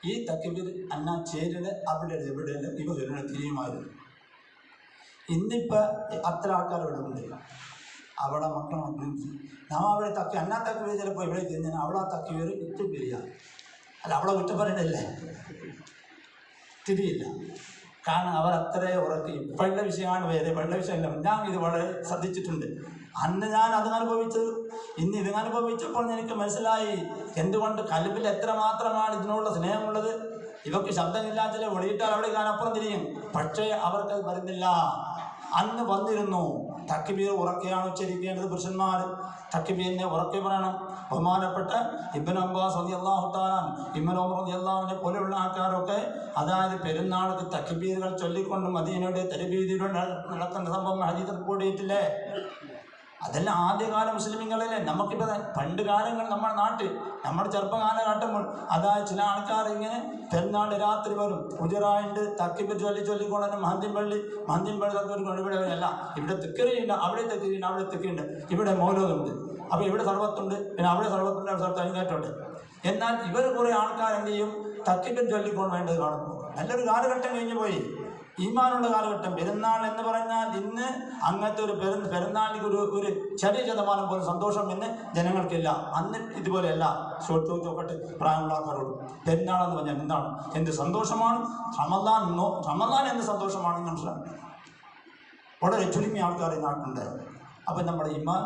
ഈ തക്ബീർ അന്നാ ചേരില് അവിടെ എവിടെ ഇവ ചൊല്ലണ തിരിയുമായിരുന്നു. ഇന്നിപ്പോൾ അത്ര ആൾക്കാർ ഇവിടെ ഉണ്ട്. അവിടെ മക്കൾ നാം അവിടെ അന്നാ തക്ബീർ ചിലപ്പോൾ ഇവിടെ തിരിഞ്ഞാൽ അവിടെ ആ തക്ബീർ ഇട്ട് പിരിയ. അല്ല, അവിടെ കുറ്റപ്പറയണല്ലേ, തിരിയില്ല. കാരണം അവർ അത്രേ ഉറക്കി. ഇപ്പോഴുള്ള വിഷയമാണ് വേറെ, വെള്ള വിഷയമല്ല. ഞാൻ ഇത് വളരെ ശ്രദ്ധിച്ചിട്ടുണ്ട്. അന്ന് ഞാൻ അത് അനുഭവിച്ചത്, ഇന്ന് ഇത് അനുഭവിച്ചപ്പോൾ എനിക്ക് മനസ്സിലായി എന്തുകൊണ്ട് കൽബിൽ എത്രമാത്രമാണ് ഇതിനുള്ള സ്നേഹമുള്ളത്. ഇവർക്ക് ശബ്ദമില്ലാത്ത വെളിയിട്ടാൽ അവിടെ ഞാൻ അപ്പുറം തിരിയും, പക്ഷേ അവർക്കത് വരുന്നില്ല. അന്ന് വന്നിരുന്നു. തക്ബീർ ഉറക്കെയാണ് ഉച്ചരിക്കേണ്ടത് പുരുഷന്മാർ. തക്ബീറിനെ ഉറക്കെ പറയണം. ബഹുമാനപ്പെട്ട ഇബ്നു അബ്ബാസ് റളിയല്ലാഹു തആല, ഇബ്നു ഉമർ റളിയല്ലാഹുവിനെ പോലെയുള്ള ആൾക്കാരൊക്കെ അതായത് പെരുന്നാൾക്ക് തക്ബീറുകൾ ചൊല്ലിക്കൊണ്ട് മദീനയുടെ തെരുവീതിയിലൂടെ നടക്കുന്ന സംഭവം ഹദീസിൽ റിപ്പോർട്ട് ചെയ്തിട്ടില്ലേ? അതെല്ലാം ആദ്യകാല മുസ്ലിമീങ്ങളല്ലേ. നമുക്കിപ്പോൾ പണ്ട് കാലങ്ങൾ നമ്മുടെ നാട്ടിൽ, നമ്മുടെ ചെറുപ്പകാലഘട്ടങ്ങൾ അതായത് ചില ആൾക്കാർ ഇങ്ങനെ പെരുന്നാൾ രാത്രി വരും, ഉജറായിട്ട് തക്ബീർ ചൊല്ലിക്കൊണ്ട് മഹന്തിൻപള്ളി തക്ബീർ ഇവിടെ അല്ല, ഇവിടെ തെക്കറിയുണ്ട്, അവിടെ തെക്കറിയുണ്ട്, അവിടെ തെക്കുണ്ട്, ഇവിടെ മൗലൂദുണ്ട്, അപ്പോൾ ഇവിടെ സർവത്തുണ്ട്, പിന്നെ അവിടെ സർവത്തുണ്ട്, അവിടെ സർവത്ത് അഴിഞ്ഞാറ്റുണ്ട്. എന്നാൽ ഇവർ കുറേ ആൾക്കാർ എന്ത് ചെയ്യും, തക്ബീർ ചൊല്ലിക്കൊണ്ട് വേണ്ടത് കാണുന്നു. നല്ലൊരു കാലഘട്ടം കഴിഞ്ഞു പോയി. ഈമാനുള്ള കാലഘട്ടം. പെരുന്നാൾ എന്ന് പറഞ്ഞാൽ ഇന്ന് അങ്ങനത്തെ ഒരു പെരുന്നാളിന് ഒരു ചെറിയ ശതമാനം പോലും സന്തോഷം ഇന്ന് ജനങ്ങൾക്കില്ല. അന്ന് ഇതുപോലെയല്ല. ചോക്കട്ട് പ്രായമുള്ള ആൾക്കാരോട് പെരുന്നാളെന്ന് പറഞ്ഞാൽ എന്താണ്, എന്ത് സന്തോഷമാണ്. റമദാൻ എന്ത് സന്തോഷമാണെന്ന് മനസ്സിലാക്കും. വളരെ ചുരുങ്ങിയ ആൾക്കാർ ഈ നാട്ടിലുണ്ട്. അപ്പം നമ്മുടെ ഈമാൻ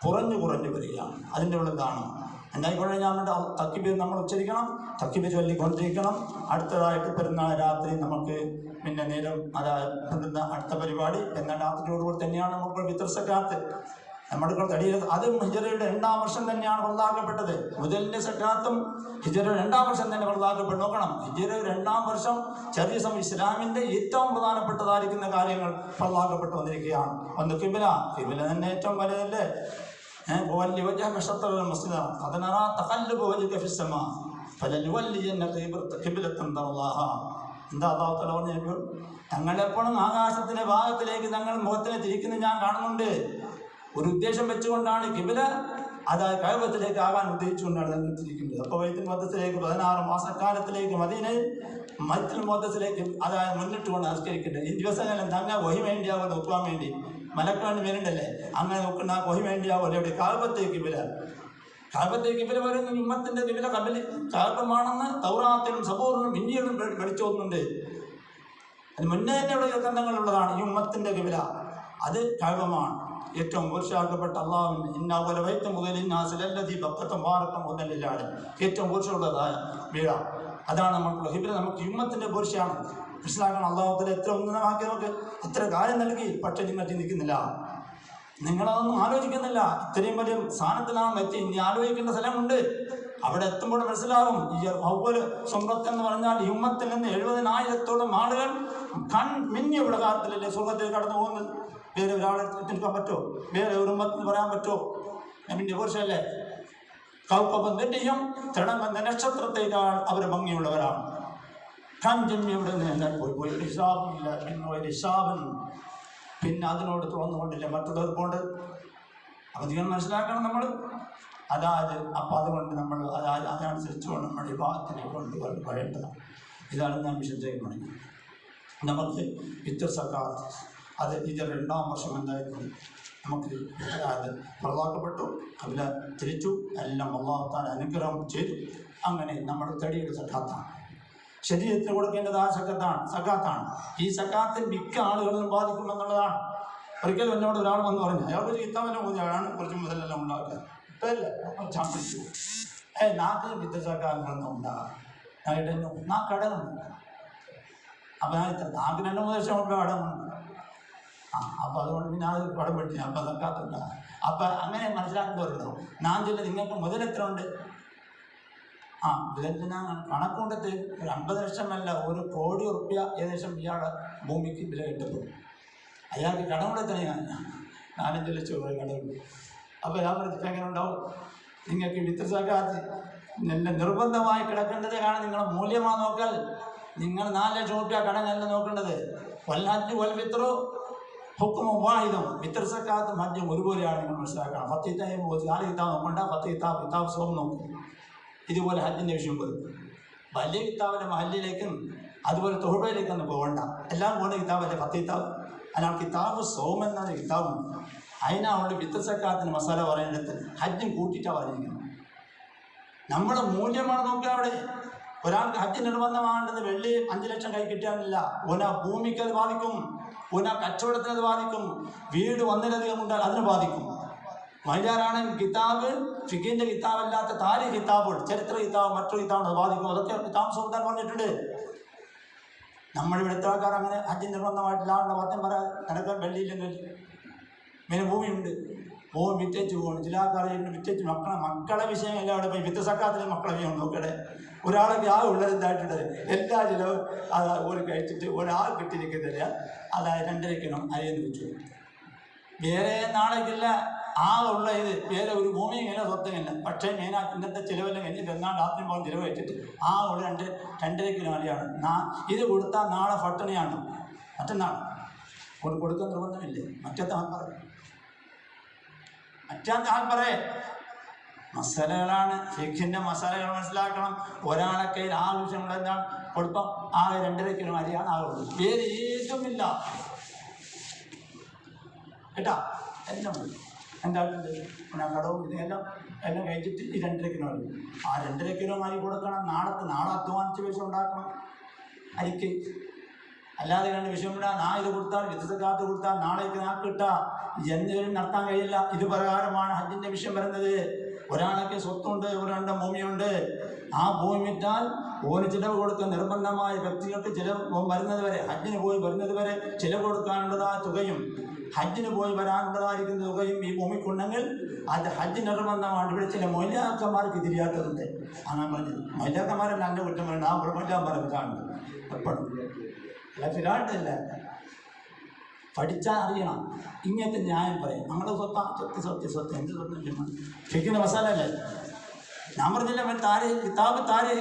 കുറഞ്ഞു വരികയാണ്. അതിൻ്റെ ഉള്ളതാണ്. എന്തായിക്കോട്ടെ, ഞാൻ തക്ബീർ നമ്മൾ ഉച്ചരിക്കണം, തക്ബീർ ചൊല്ലിക്കൊണ്ടിരിക്കണം. അടുത്തതായിട്ട് പെരുന്നാൾ രാത്രി നമുക്ക് പിന്നെ നേരം അതായത് അടുത്ത പരിപാടി എന്നാൽ രാത്രിയോടുകൂടി തന്നെയാണ് നമുക്ക് ഫിത്ർ സക്കാത്ത് നമ്മുടെ തടിയിൽ. അതും ഹിജറയുടെ 2-ാം വർഷം തന്നെയാണ് ഫർളാക്കപ്പെട്ടത്. മുതലിൻ്റെ സക്കാത്തും ഹിജറയുടെ 2-ാം വർഷം തന്നെ ഫർളാക്കപ്പെട്ടു. നോക്കണം, ഹിജറയുടെ 2-ാം വർഷം ചെറിയ സമയം ഇസ്ലാമിൻ്റെ ഏറ്റവും പ്രധാനപ്പെട്ടതായിരിക്കുന്ന കാര്യങ്ങൾ ഫർളാക്കപ്പെട്ടു വന്നിരിക്കുകയാണ്. ഒന്ന് കിബില തന്നെ ഏറ്റവും വലുതല്ലേ. എന്താ അല്ലാഹു തആല പറഞ്ഞപ്പോൾ, തങ്ങളെപ്പോഴും ആകാശത്തിന്റെ ഭാഗത്തിലേക്ക് തങ്ങൾ മുഖത്തിനെ തിരിക്കുന്നത് ഞാൻ കാണുന്നുണ്ട്. ഒരു ഉദ്ദേശം വെച്ചുകൊണ്ടാണ് കിബില, അതായത് കഅബത്തിലേക്ക് ആകാൻ ഉദ്ദേശിച്ചുകൊണ്ടാണ് തങ്ങൾ തിരിക്കുന്നത്. അപ്പോൾ ബൈത്തുൽ മുഖദ്ദസിലേക്ക് 16 മാസക്കാലത്തിലേക്ക് മദീനയിൽ ബൈത്തുൽ മുഖദ്ദസിലേക്ക് അതായത് മുന്നിട്ട് കൊണ്ട് നമസ്കരിക്കേണ്ടത്. ഈ ദിവസങ്ങളിൽ തങ്ങൾ വഹി വേണ്ടിയാവുക നോക്കാൻ വേണ്ടി മലക്കാണ്ട് വരുന്നുണ്ടല്ലേ, അങ്ങനെ നോക്കുന്ന ആ വഹി വേണ്ടിയാവുമല്ലോ. എവിടെ കഅബത്തേക്ക് കിബില വരുന്ന ഉമ്മത്തിന്റെ കിബില കഅബമാണെന്ന് തൗറാത്തിലും സബൂറിലും ഇഞ്ചിയിലും പഠിച്ചോന്നുണ്ട്. അത് മുന്നേ തന്നെ ഇവിടെ ഗ്രന്ഥങ്ങളുള്ളതാണ്. ഈ ഉമ്മത്തിന്റെ കിബില അത് കഅബമാണ്. ഏറ്റവും പോർഷയാക്കപ്പെട്ട അള്ളാഹുവിൻ്റെ ഇന്നൗവല ബൈത്തും മുതലിന്നാസിലല്ലദീ ബക്കത്തും വാറക്കം മുതലില്ലാതെ ഏറ്റവും പോർഷയുള്ളതായ വീഴ അതാണ് നമുക്കുള്ള കിബില. നമുക്ക് ഉമ്മത്തിന്റെ പോർഷയാണ്. മനസ്സിലാക്കണം, അള്ളാഹുവിൽ എത്ര ഉന്നതമാക്കി നമുക്ക് എത്ര കാര്യം നൽകി. പക്ഷെ നിങ്ങൾ ചിന്തിക്കുന്നില്ല, നിങ്ങളതൊന്നും ആലോചിക്കുന്നില്ല. ഇത്രയും വലിയ സ്ഥാനത്തിലാണ് എത്തി. ഇനി ആലോചിക്കേണ്ട സ്ഥലമുണ്ട്. അവിടെ എത്തുമ്പോൾ മനസ്സിലാവും. ഈ ഔവ്വൽ സ്വർഗത്ത് എന്ന് പറഞ്ഞാൽ ഈ ഉമ്മത്തിൽ നിന്ന് 70,000-ഓളം ആളുകൾ മിന്നിയ പ്രകാരത്തിലല്ലേ സ്വർഗത്തിൽ കടന്നു പോകുന്നത്. വേറെ ഒരാളെ നിൽക്കാൻ പറ്റുമോ? വേറെ ഒരു ഉമ്മത്തിന് പറയാൻ പറ്റുമോ? നബിന്റെ കുറിച്ചല്ലേ. കൗക്കബം തെറ്റിയും തിളങ്ങുന്ന നക്ഷത്രത്തേക്കാൾ അവർ ഭംഗിയുള്ളവരാണ്. ഇവിടെ നിന്ന് പോയി ഹിസാബില്ല, പിന്നെ ഹിസാബൻ, പിന്നെ അതിനോട് തുറന്നുകൊണ്ടില്ല മറ്റുള്ളവർ കൊണ്ട്. അപ്പം നിങ്ങൾ മനസ്സിലാക്കണം നമ്മൾ. അതായത് അപ്പം അതുകൊണ്ട് നമ്മൾ അതനുസരിച്ച് കൊണ്ട് നമ്മൾ ഈ ഭാഗത്തിനെ കൊണ്ട് കഴിയേണ്ടതാണ്. ഇതാണ് ഞാൻ വിശദീകരിക്കുന്നത്. നമുക്ക് ഫിത്ർ സക്കാത്ത് അത് ഇതിൻ്റെ 2-ാം വർഷം എന്തായിരുന്നു നമുക്ക് അത് ഫർളാക്കപ്പെട്ടു. അതിൽ തിരിച്ചു എല്ലാം അല്ലാഹു തആല അനുഗ്രഹം ചെയ്തു. അങ്ങനെ നമ്മൾ തടിയുടെ സക്കാത്താണ്, ശരീരത്തിന് കൊടുക്കേണ്ടത് ആ സക്കാത്താണ്. ഈ സക്കാത്തിൽ മിക്ക ആളുകളിലും ബാധിക്കുമെന്നുള്ളതാണ്. ഒരിക്കലും എന്നോട് ഒരാൾ വന്ന് പറഞ്ഞു, അയാൾക്ക് കിത്താബിനെ പോലെയാണ് കുറച്ച് മുതലെല്ലാം ഉണ്ടാക്കുക. ഇപ്പല്ലേ ചാമ്പിച്ചു നാട്ടിൽ ഫിത്ർ സക്കാത്തിനൊന്നും ഉണ്ടാകാം. നാ കടമുണ്ട്. അപ്പം ഞാൻ നാക്കിന് 2 വർഷം കൊണ്ട് കടമുണ്ട്. അപ്പം അതുകൊണ്ട് പിന്നെ അത് കടം പെട്ടി. അപ്പം സക്കാത്തുണ്ട്. അപ്പം അങ്ങനെ മനസ്സിലാക്കുന്നവരുണ്ടോ? ഞാൻ ചൊല്ലി നിങ്ങൾക്ക് മുതലെത്ര ഉണ്ട്? ഇതിലെന്തിനാ കണക്കുകൊണ്ടത് 50 ലക്ഷമല്ല, 1 കോടി റുപ്യ ഏകദേശം ഇയാളെ ഭൂമിക്ക് വില കിട്ടപ്പെടും. അയാൾക്ക് കടമുണ്ടെത്തണേ 4-5 ലക്ഷം രൂപ കടമുണ്ട്. അപ്പോൾ ഞാൻ പറഞ്ഞിട്ട് എങ്ങനെ ഉണ്ടാവും? നിങ്ങൾക്ക് ഫിത്ർ സക്കാത്ത് നല്ല നിർബന്ധമായി കിടക്കേണ്ടത് കാരണം നിങ്ങളെ മൂല്യമാണ് നോക്കൽ. നിങ്ങൾ 4 ലക്ഷം റുപ്യ കടമല്ല നോക്കേണ്ടത്. വൽഹജ്ജു വൽ ഫിത്റു ഹുക്മുൻ വാഹിദുൻ. ഫിത്ർ സക്കാത്തും ഹജ്ജും ഒരുപോലെയാണ്. നിങ്ങൾ മനസ്സിലാക്കണം. 10 കിതാബ് നോക്കണ്ട, 10 കിതാബ് സോം നോക്കും. ഇതുപോലെ ഹജ്ജിൻ്റെ വിഷയം വരും. വലിയ കിതാബിൻ്റെ മഹല്ലിലേക്കും അതുപോലെ തൊഹബയിലേക്കൊന്നും പോകണ്ട. എല്ലാം പോലെ കിതാബല്ലേ 10 കിതാബ്. അല്ലാതെ കിതാബ് സോം എന്ന കിതാബുണ്ട്. അതിനാണ് ഫിത്ർ സക്കാത്തിന് മസാല പറയുന്നിടത്ത് ഹജ്ജും കൂട്ടിയിട്ടാണ് പറഞ്ഞിരിക്കുന്നത്. നമ്മുടെ മൂല്യമാണ് നോക്കുക. അവിടെ ഒരാൾക്ക് ഹജ്ജ് നിർബന്ധമാകേണ്ടത് വെള്ളി 5 ലക്ഷം കൈ കിട്ടാനില്ല. ഭൂമിക്ക് അത് ബാധിക്കും, കച്ചവടത്തിന് അത് ബാധിക്കും, വീട് 1-ലധികം ഉണ്ടാൽ അതിന് ബാധിക്കും. മൈലാറാണെങ്കിൽ കിതാബ് ഫിഖിന്റെ കിതാബല്ലാത്ത താരീഖ് കിതാബുകൾ, ചരിത്ര കിതാബ്, മറ്റൊരു കിതാബ് അത് ബാധിക്കും. അതൊക്കെ കിതാബ് സുൽത്താൻ പറഞ്ഞിട്ടുണ്ട്. നമ്മളിവിടുത്തെ ആൾക്കാർ അങ്ങനെ ഹജ്ജ് നിർബന്ധമായിട്ടില്ല. പത്യം പറയാൻ നടക്കാൻ വെള്ളിയില്ലെങ്കിൽ പിന്നെ ഭൂമിയുണ്ട്, ഭൂമി വിറ്റേച്ച് പോകണം. ചില ആൾക്കാർ വിറ്റേച്ച് മക്കളെ വിഷയമല്ല. അവിടെ പോയി ഫിത്ർ സക്കാത്തിലെ മക്കളെ വിഷയം നോക്കടെ. ഒരാളൊക്കെ ആ ഉള്ളതെന്തായിട്ടുണ്ട് എല്ലാ ചിലവും അത് ഒരു കഴിച്ചിട്ട് ഒരാൾ കിട്ടിയിരിക്കുന്നില്ല. അതായത് 2.5 അരിയെന്ന് വെച്ചു. വേറെ നാളേക്കില്ല ഉള്ള ഇത് വേറെ ഒരു ഭൂമിയില്ല, സ്വത്തമില്ല. പക്ഷേ മെയിനായിട്ട് ഇന്നത്തെ ചിലവെല്ലാം കഴിഞ്ഞിട്ട് എന്നാണ് രാത്രി പോകുന്ന ചിലവ് വെച്ചിട്ട് ഉള്ള 2.5 കിലോ അരിയാണ്. ഇത് കൊടുത്താൽ നാളെ പട്ടിണിയാണ്. മറ്റന്നാൾ കൊടുക്കാൻ നിർബന്ധമില്ലേ? മറ്റത്തെ ആൾ പറയും. മസാലകളാണ്. ഫിഖിൻ്റെ മസാലകൾ മനസ്സിലാക്കണം. ഒരാളെ കയ്യിൽ ആവശ്യമുള്ള എന്താണ് കൊടുപ്പം ആകെ 2.5 കിലോ അരിയാണ് ആകുള്ളൂ, വേറെ ഏതുമില്ല കേട്ടാ. എല്ലാം എന്തായിട്ടുണ്ട് പിന്നെ കടവും ഇതെല്ലാം കഴിച്ചിട്ട് ഈ 2.5 കിലോ അരി, ആ 2.5 കിലോ അരി കൊടുക്കണം. നാളെ അധ്വാനിച്ച് പൈസ ഉണ്ടാക്കണം അരിക്ക്. അല്ലാതെ കണ്ട് വിഷയമില്ല, ഇത് കൊടുത്താൽ വിദ്യുത്കാത്ത് കൊടുത്താൽ നാളേക്ക് കിട്ടാ എന്തെങ്കിലും നടത്താൻ കഴിയില്ല. ഇത് പ്രകാരമാണ് ഹജ്ജിൻ്റെ വിഷയം വരുന്നത്. ഒരാളൊക്കെ സ്വത്തുണ്ട്, ഒരാളുടെ ഭൂമിയുണ്ട്, ആ ഭൂമി വിറ്റാൽ ഓന് ചിലവ് കൊടുക്കാൻ നിർബന്ധമായ വ്യക്തികൾക്ക് ചിലവ് വരുന്നത് വരെ, ഹജ്ജിന് പോയി വരുന്നത് വരെ ചിലവ് കൊടുക്കാനുള്ളതായ തുകയും ഹജ്ജിന് പോയി വരാനുള്ളതായിരിക്കുന്ന തുകയും ഈ ഭൂമിക്കുണ്ടെങ്കിൽ അത് ഹജ്ജ് നിർബന്ധമാണ്. ഇവിടെ ചില മൊയ്ലാക്കന്മാർക്ക് തിരിയാത്തതുണ്ട്. അങ്ങനെ പറഞ്ഞത് മൊയ്ലാക്കന്മാരെല്ലാം എൻ്റെ കുറ്റം വേണ്ട, ആ മൊയ്ലാക്കന്മാരൊക്കെ കാണുന്നത് എപ്പോഴും അല്ല ഫിരാട്ടില്ല. പഠിച്ചാൽ അറിയണം. ഇങ്ങനത്തെ ന്യായം പറയും. നമ്മുടെ സ്വത്ത് എന്ത് സ്വത്ത് ശരിക്കുന്ന മസാല അല്ലേ. ഞാൻ പറഞ്ഞില്ല താര്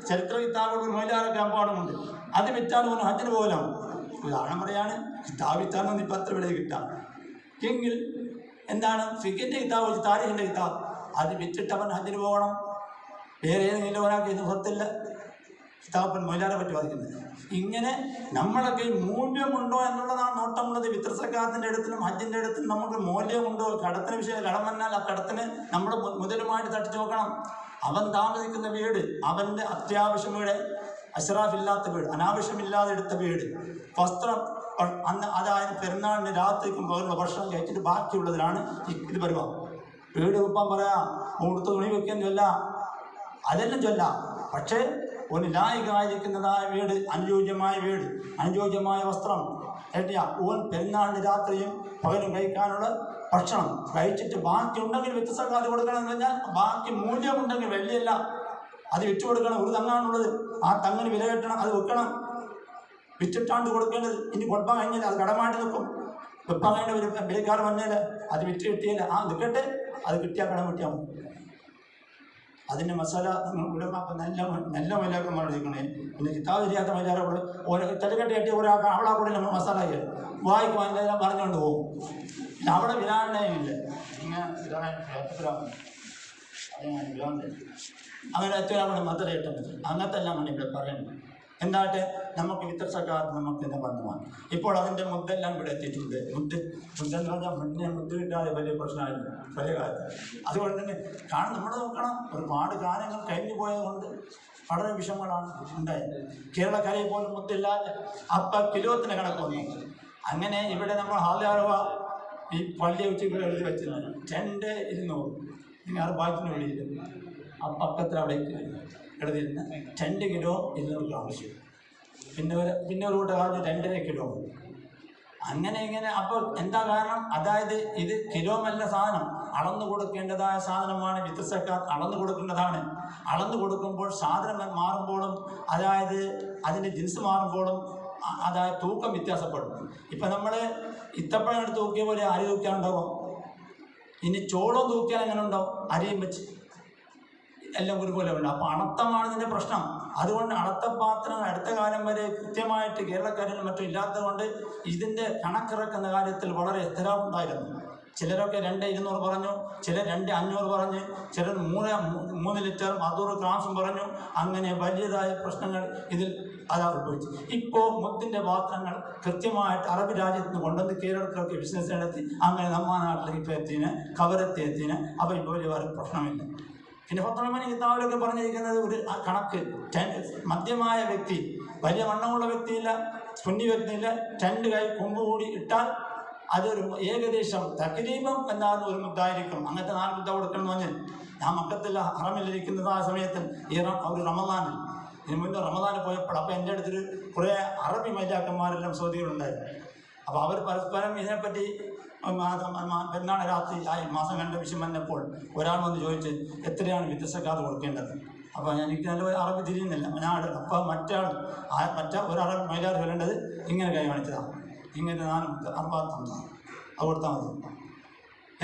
ചരിത്ര കിതാബുകൾ മൊയിലാറൊക്കെ അമ്പാടുമുണ്ട്. അത് വിറ്റാൽ ഒന്ന് ഹജ്ജിന് പോകലാം. ഉദാഹരണം പറയാണ്, കിതാബ് വിറ്റാലൊന്നും ഇപ്പം അത്ര വില കിട്ടാം എങ്കിൽ എന്താണ് ഫിഖിൻ്റെ കിതാബ് വെച്ച് താരീഖിൻ്റെ കിതാബ് അത് വിറ്റിട്ട് അവൻ ഹജ്ജിന് പോകണം. വേറെ ഏതെങ്കിലും ഒരാൾക്ക് ഇത് സ്വത്തില്ല, കിതാബൻ മൊയിലാറെ പറ്റി ബാധിക്കുന്നത്. ഇങ്ങനെ നമ്മളൊക്കെ മൂല്യമുണ്ടോ എന്നുള്ളതാണ് നോട്ടമുള്ളത്. ഫിത്ർ സക്കാത്തിൻ്റെ അടുത്തിലും ഹജ്ജിൻ്റെ അടുത്തും നമുക്ക് മൂല്യമുണ്ടോ? കടത്തിന് വിഷയം, കടം വന്നാൽ ആ കടത്തിന് നമ്മൾ മുതലുമായിട്ട് തട്ടിച്ചു നോക്കണം. അവൻ താമസിക്കുന്ന വീട്, അവൻ്റെ അത്യാവശ്യം വീട്, അശ്രാഫില്ലാത്ത വീട്, അനാവശ്യമില്ലാതെ എടുത്ത വീട്, വസ്ത്രം അന്ന് അതായത് പെരുന്നാളിന് രാത്രിക്കും പകരുള്ള ഭക്ഷണം കഴിച്ചിട്ട് ബാക്കിയുള്ളതിലാണ് ഇത് വരുക. വീട് വെപ്പാൻ പറയാം, കൊടുത്ത തുണി വെക്കാൻ ചൊല്ലാം, അതെല്ലാം ചൊല്ലാം. പക്ഷേ ഒരു ലായികമായിരിക്കുന്നതായ വീട്, അനുയോജ്യമായ വീട്, അനുയോജ്യമായ വസ്ത്രം എത്തിയാ ഓൻ പെരുന്നാളിന് രാത്രിയും പകലും കഴിക്കാനുള്ള ഭക്ഷണം കഴിച്ചിട്ട് ബാക്കി ഉണ്ടെങ്കിൽ വ്യത്യസ്തക്കാർ കൊടുക്കണം എന്ന് പറഞ്ഞാൽ ബാക്കി മൂല്യമുണ്ടെങ്കിൽ വെള്ളിയല്ല അത് വിറ്റ് കൊടുക്കണം. ഒരു തങ്ങാണുള്ളത്, ആ തങ്ങിന് വില കെട്ടണം, അത് വെക്കണം, വിറ്റിട്ടാണ്ട് കൊടുക്കേണ്ടത്. ഇനി കൊടുപ്പാൻ കഴിഞ്ഞാൽ അത് കടമായിട്ട് നിൽക്കും. വെപ്പാൻ കഴിഞ്ഞ ഒരു വിലക്കാർ വന്നേല അത് വിറ്റ് കിട്ടിയില്ല, ആ നിൽക്കട്ടെ, അത് കിട്ടിയാൽ കടം കിട്ടിയാൽ മതി. അതിൻ്റെ മസാല ഉടമാക്ക നല്ല മൈലാക്കന്മാർ ഇരിക്കണേ. പിന്നെ കിതാബ് ഇല്ലാത്ത മൈലാരോട് ഓരോ തലക്കെട്ട് കെട്ടി ഒരാൾക്ക് അവളെ കൂടെ നമ്മൾ മസാല ചെയ്യണം, വായിക്കും, അതിൻ്റെ പറഞ്ഞുകൊണ്ട് പോകും. പിന്നെ അവിടെ വിരാണ്ടേ ഇല്ല, ഇങ്ങനെ അങ്ങനെ എത്തിയാൽ മത്തല ഇട്ടാൽ മതി. അങ്ങനത്തെ എല്ലാം ആണ് ഇവിടെ പറയുന്നത്. എന്താട്ടെ നമുക്ക് ഫിത്ർ സക്കാത്ത് നമുക്ക് തന്നെ ബന്ധമാണ്. ഇപ്പോൾ അതിൻ്റെ മുദ്ദെല്ലാം ഇവിടെ എത്തിയിട്ടുണ്ട്. മുദ്ദെന്ന് പറഞ്ഞാൽ മുന്നേ മുദ്ദ് കിട്ടാതെ വലിയ പ്രശ്നമായിരുന്നു വലിയ കാലത്ത്. അതുകൊണ്ട് തന്നെ നമ്മൾ നോക്കണം, ഒരുപാട് കാര്യങ്ങൾ കഴിഞ്ഞു പോയതുകൊണ്ട് വളരെ വിഷമങ്ങളാണ് ഉണ്ടായത്. കേരളക്കരയിൽ പോലും മുദ്ദില്ലാതെ അപ്പം കിലോത്തിന് കണക്ക് വന്നു. അങ്ങനെ ഇവിടെ നമ്മൾ ഹാലാറുവ ഈ പള്ളി വെച്ച് ഇവിടെ എഴുതി വെച്ചിരുന്നു 200 നിങ്ങൾ അത് ബാക്കിന് വെളിയിൽ ആ പക്കത്തിൽ അവിടേക്ക് എഴുതിയിരുന്ന 2 കിലോ 200 ആവശ്യം. പിന്നെ ഒരു കൂട്ടം കാലത്ത് 2.5 കിലോ. അങ്ങനെ ഇങ്ങനെ. അപ്പോൾ എന്താ കാരണം? അതായത് ഇത് കിലോമല്ല സാധനം, അളന്നു കൊടുക്കേണ്ടതായ സാധനമാണ്. ഫിത്ർ സക്കാത്ത് അളന്നു കൊടുക്കേണ്ടതാണ്. അളന്നു കൊടുക്കുമ്പോൾ സാധനം മാറുമ്പോഴും അതായത് അതിൻ്റെ ജിൻസ് മാറുമ്പോഴും അതായത് തൂക്കം വ്യത്യാസപ്പെടും. ഇപ്പം നമ്മൾ ഇത്തപ്പഴം എടുത്ത് തൂക്കിയ പോലെ അരി തൂക്കിയാലുണ്ടാവും. ഇനി ചോളം തൂക്കിയാൽ എങ്ങനെ ഉണ്ടാവും? അരിയും വെച്ച് എല്ലാം ഒരുപോലെ ഉണ്ട്. അപ്പോൾ അണത്തമാണ് ഇതിൻ്റെ പ്രശ്നം. അതുകൊണ്ട് അണത്തപാത്രങ്ങൾ അടുത്ത കാലം വരെ കൃത്യമായിട്ട് കേരളക്കാരിലും മറ്റും ഇല്ലാത്തത് കൊണ്ട് ഇതിൻ്റെ കണക്കിറക്കുന്ന കാര്യത്തിൽ വളരെ സ്ഥിരമുണ്ടായിരുന്നു. ചിലരൊക്കെ 2.200 പറഞ്ഞു, ചിലർ 2.500 പറഞ്ഞു, ചിലർ 3 ലിറ്ററും 600 ഗ്രാംസും പറഞ്ഞു. അങ്ങനെ വലിയതായ പ്രശ്നങ്ങൾ ഇതിൽ അതാ ഉത്ഭവിച്ചു. ഇപ്പോൾ മുത്തിൻ്റെ പാത്രങ്ങൾ കൃത്യമായിട്ട് അറബ് രാജ്യത്ത് നിന്ന് കൊണ്ടുവന്ന് കേരളത്തിലൊക്കെ ബിസിനസ് നടത്തി അങ്ങനെ നമ്മുടെ നാട്ടിലേക്ക് ഇപ്പോൾ എത്തിന് കവരത്തി അപ്പോൾ ഇപ്പോൾ വലിയ പ്രശ്നമില്ല. പിന്നെ ഫത്വൽ കിതാബിലൊക്കെ പറഞ്ഞിരിക്കുന്നത് ഒരു കണക്ക്, മധ്യമായ വ്യക്തി, വലിയ വണ്ണമുള്ള വ്യക്തിയില്ല, സുന്നി വ്യക്തിയില്ല, 2 കൈ കൊമ്പ് കൂടി ഇട്ടാൽ അതൊരു ഏകദേശം തക്രീബം എന്നാണ് ഒരു മുദ്ദായിരിക്കും. അങ്ങനത്തെ 4 മുദ്ദ കൊടുക്കണം എന്ന് പറഞ്ഞാൽ ഞാൻ മക്കത്തിൽ ഹറമിലിരിക്കുന്നത് ആ സമയത്ത് ഒരു റമദാനിൽ ഇതിന് മുന്നേ റമദാനിൽ പോയപ്പോൾ അപ്പോൾ എൻ്റെ അടുത്തൊരു കുറേ അറബി മൈലാക്കന്മാരെല്ലാം സൗദികളുണ്ടായിരുന്നു. അപ്പോൾ അവർ പരസ്പരം ഇതിനെപ്പറ്റി പെരുന്നാൾ രാത്രി മാസം കണ്ട വിഷയം വന്നപ്പോൾ ഒരാൾ വന്ന് ചോദിച്ച് എത്രയാണ് ഫിത്ർ സക്കാത്ത് കൊടുക്കേണ്ടത്. അപ്പോൾ എനിക്ക് നല്ല അറബി തിരിയുന്നില്ല. ഞാൻ അപ്പോൾ മറ്റേ ഒരു അറബി മൈലാർ വരേണ്ടത് ഇങ്ങനെ കൈ കാണിച്ചതാണ്, ഇങ്ങനെ 4 അത് കൊടുത്താൽ മതി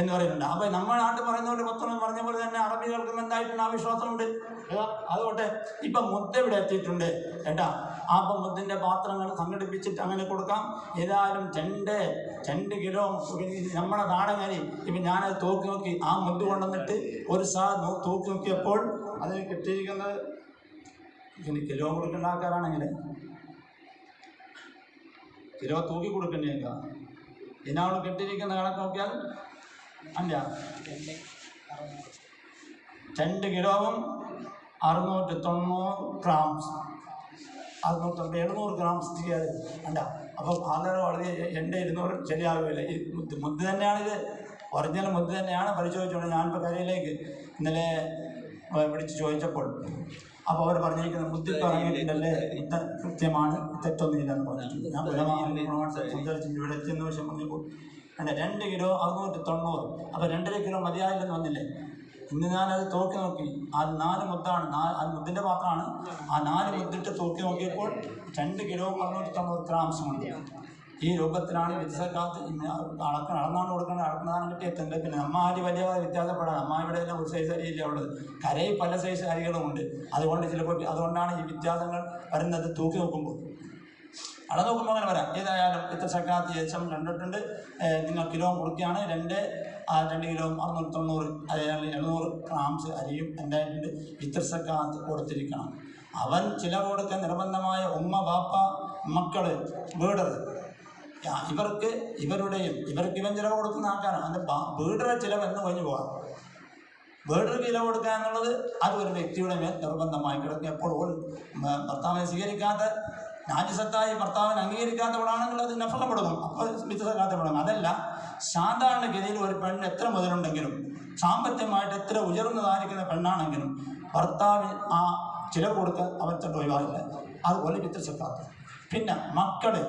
എന്ന് പറയുന്നുണ്ട്. അപ്പോൾ നമ്മുടെ നാട്ടിൽ പറയുന്ന പോലെ പത്തൊന്നും പറഞ്ഞ പോലെ തന്നെ അറബികൾക്കും എന്തായിട്ടുണ്ട് ആ വിശ്വാസമുണ്ട്. അതുകൊണ്ട് ഇപ്പം മുദ്ദ ഇവിടെ എത്തിയിട്ടുണ്ട് കേട്ടാ. അപ്പം മുദ്ദിൻ്റെ പാത്രങ്ങൾ സംഘടിപ്പിച്ചിട്ട് അങ്ങനെ കൊടുക്കാം. ഏതായാലും 2 കിലോ നമ്മുടെ നാടകരി ഇപ്പം ഞാനത് തൂക്കി നോക്കി, ആ മുദ്ദ് കൊണ്ടുവന്നിട്ട് ഒരു തൂക്കി നോക്കിയപ്പോൾ അതിന് കിട്ടിയിരിക്കുന്നത് ഇതിന് കിലോ കൊടുക്കേണ്ട ആൾക്കാരാണെങ്കിൽ കിലോ തൂക്കി കൊടുക്കേണ്ടേക്ക. ഇതിനവൾ കിട്ടിയിരിക്കുന്ന കണക്ക് നോക്കിയാൽ അല്ല 2 കിലോവും 690 ഗ്രാംസ് 700 ഗ്രാംസ് ചെയ്യാതെ അല്ല. അപ്പം ആധാരം വളരെ 200 ശരിയാകുകയില്ല. ഈ മുദ്ദ് തന്നെയാണിത്, ഒറിജിനൽ മുദ്ദ് തന്നെയാണ്. പരിശോധിച്ചുകൊണ്ട് ഞാനിപ്പോൾ കരയിലേക്ക് ഇന്നലെ വിളിച്ച് ചോദിച്ചപ്പോൾ അപ്പോൾ അവർ പറഞ്ഞിരിക്കുന്നത് മുദ്ദ് പറഞ്ഞിട്ടുണ്ടല്ലേ, ഇത്ര കൃത്യമാണ്, തെറ്റൊന്നുമില്ല എന്ന് പറഞ്ഞിട്ടുണ്ട്. ഞാൻ സംസാരിച്ചു ഇവിടെ എത്തിയെന്ന വശം പറഞ്ഞപ്പോൾ അല്ല 2 കിലോ 690. അപ്പോൾ 2.5 കിലോ മതിയായില്ലെന്ന് വന്നില്ലേ. ഇന്ന് ഞാനത് തൂക്കി നോക്കി, അത് 4 മുദ്ദാണ്, അത് മുദ്ദിൻ്റെ പാത്രമാണ്. ആ 4 മുദ്ദിട്ട് തൂക്കി നോക്കിയപ്പോൾ 2 കിലോ 690 ഗ്രാംസ് ഉണ്ട്. ഈ രൂപത്തിലാണ് വിദ്യാസക്കാത്ത് അളന്നാണ് കൊടുക്കേണ്ടത്. അളക്കുന്നതാണ് കിട്ടിയെത്തുന്നത്. പിന്നെ നമ്മ ആര് വലിയ വ്യത്യാസപ്പെടാം. നമ്മ ഇവിടെ എല്ലാം ഒരു സൈസ് അരിയില്ല ഉള്ളത്, കരയിൽ പല സൈസ് അരികളുമുണ്ട്. അതുകൊണ്ട് ചിലപ്പോൾ അതുകൊണ്ടാണ് ഈ വ്യത്യാസങ്ങൾ വരുന്നത്. തൂക്കി നോക്കുമ്പോൾ അളന്ന് നോക്കുമ്പോൾ അങ്ങനെ വരാം. ഏതായാലും വിദ്യാസക്കാത്ത് ഏകദേശം കണ്ടിട്ടുണ്ട്. നിങ്ങൾ കിലോ കൊടുക്കുകയാണ് 2 കിലോ 690, അതായത് 700 ഗ്രാംസ് അരിയും എന്തായിട്ടുണ്ട് വിദ്യാസക്കാത്ത് കൊടുത്തിരിക്കണം. അവൻ ചിലവ് കൊടുക്കാൻ നിർബന്ധമായ ഉമ്മ, ബാപ്പ, മക്കള്, വീടർ, ഇവർക്ക് ഇവൻ ചിലവ് കൊടുക്കുന്ന ആൾക്കാരാണ്. അതിൻ്റെ വീടറെ ചിലവെന്ന് കഴിഞ്ഞു പോകാം. വീടർ ചിലവ് കൊടുക്കുക എന്നുള്ളത് അത് ഒരു വ്യക്തിയുടെ മേൽ നിർബന്ധമായി കിടക്കും. എപ്പോഴും ഭർത്താവിനെ സ്വീകരിക്കാത്ത നാജിസത്തായി ഭർത്താവിനെ അംഗീകരിക്കാത്തവളാണെങ്കിൽ അത് നഫലം കൊടുക്കും, അപ്പോൾ വിദ്യാസക്കാത്ത കൊടുക്കും. അതല്ല, സാധാരണഗതിയിൽ ഒരു പെണ്ണ് എത്ര മുതലുണ്ടെങ്കിലും സാമ്പത്തികമായിട്ട് എത്ര ഉയർന്നതായിരിക്കുന്ന പെണ്ണാണെങ്കിലും ഭർത്താവിന് ആ ചിലവ് കൊടുക്കാൻ അവർക്ക് ഒഴിവാകില്ല. അതുപോലെ വിദ്യാസക്കാത്ത്. പിന്നെ മക്കള്,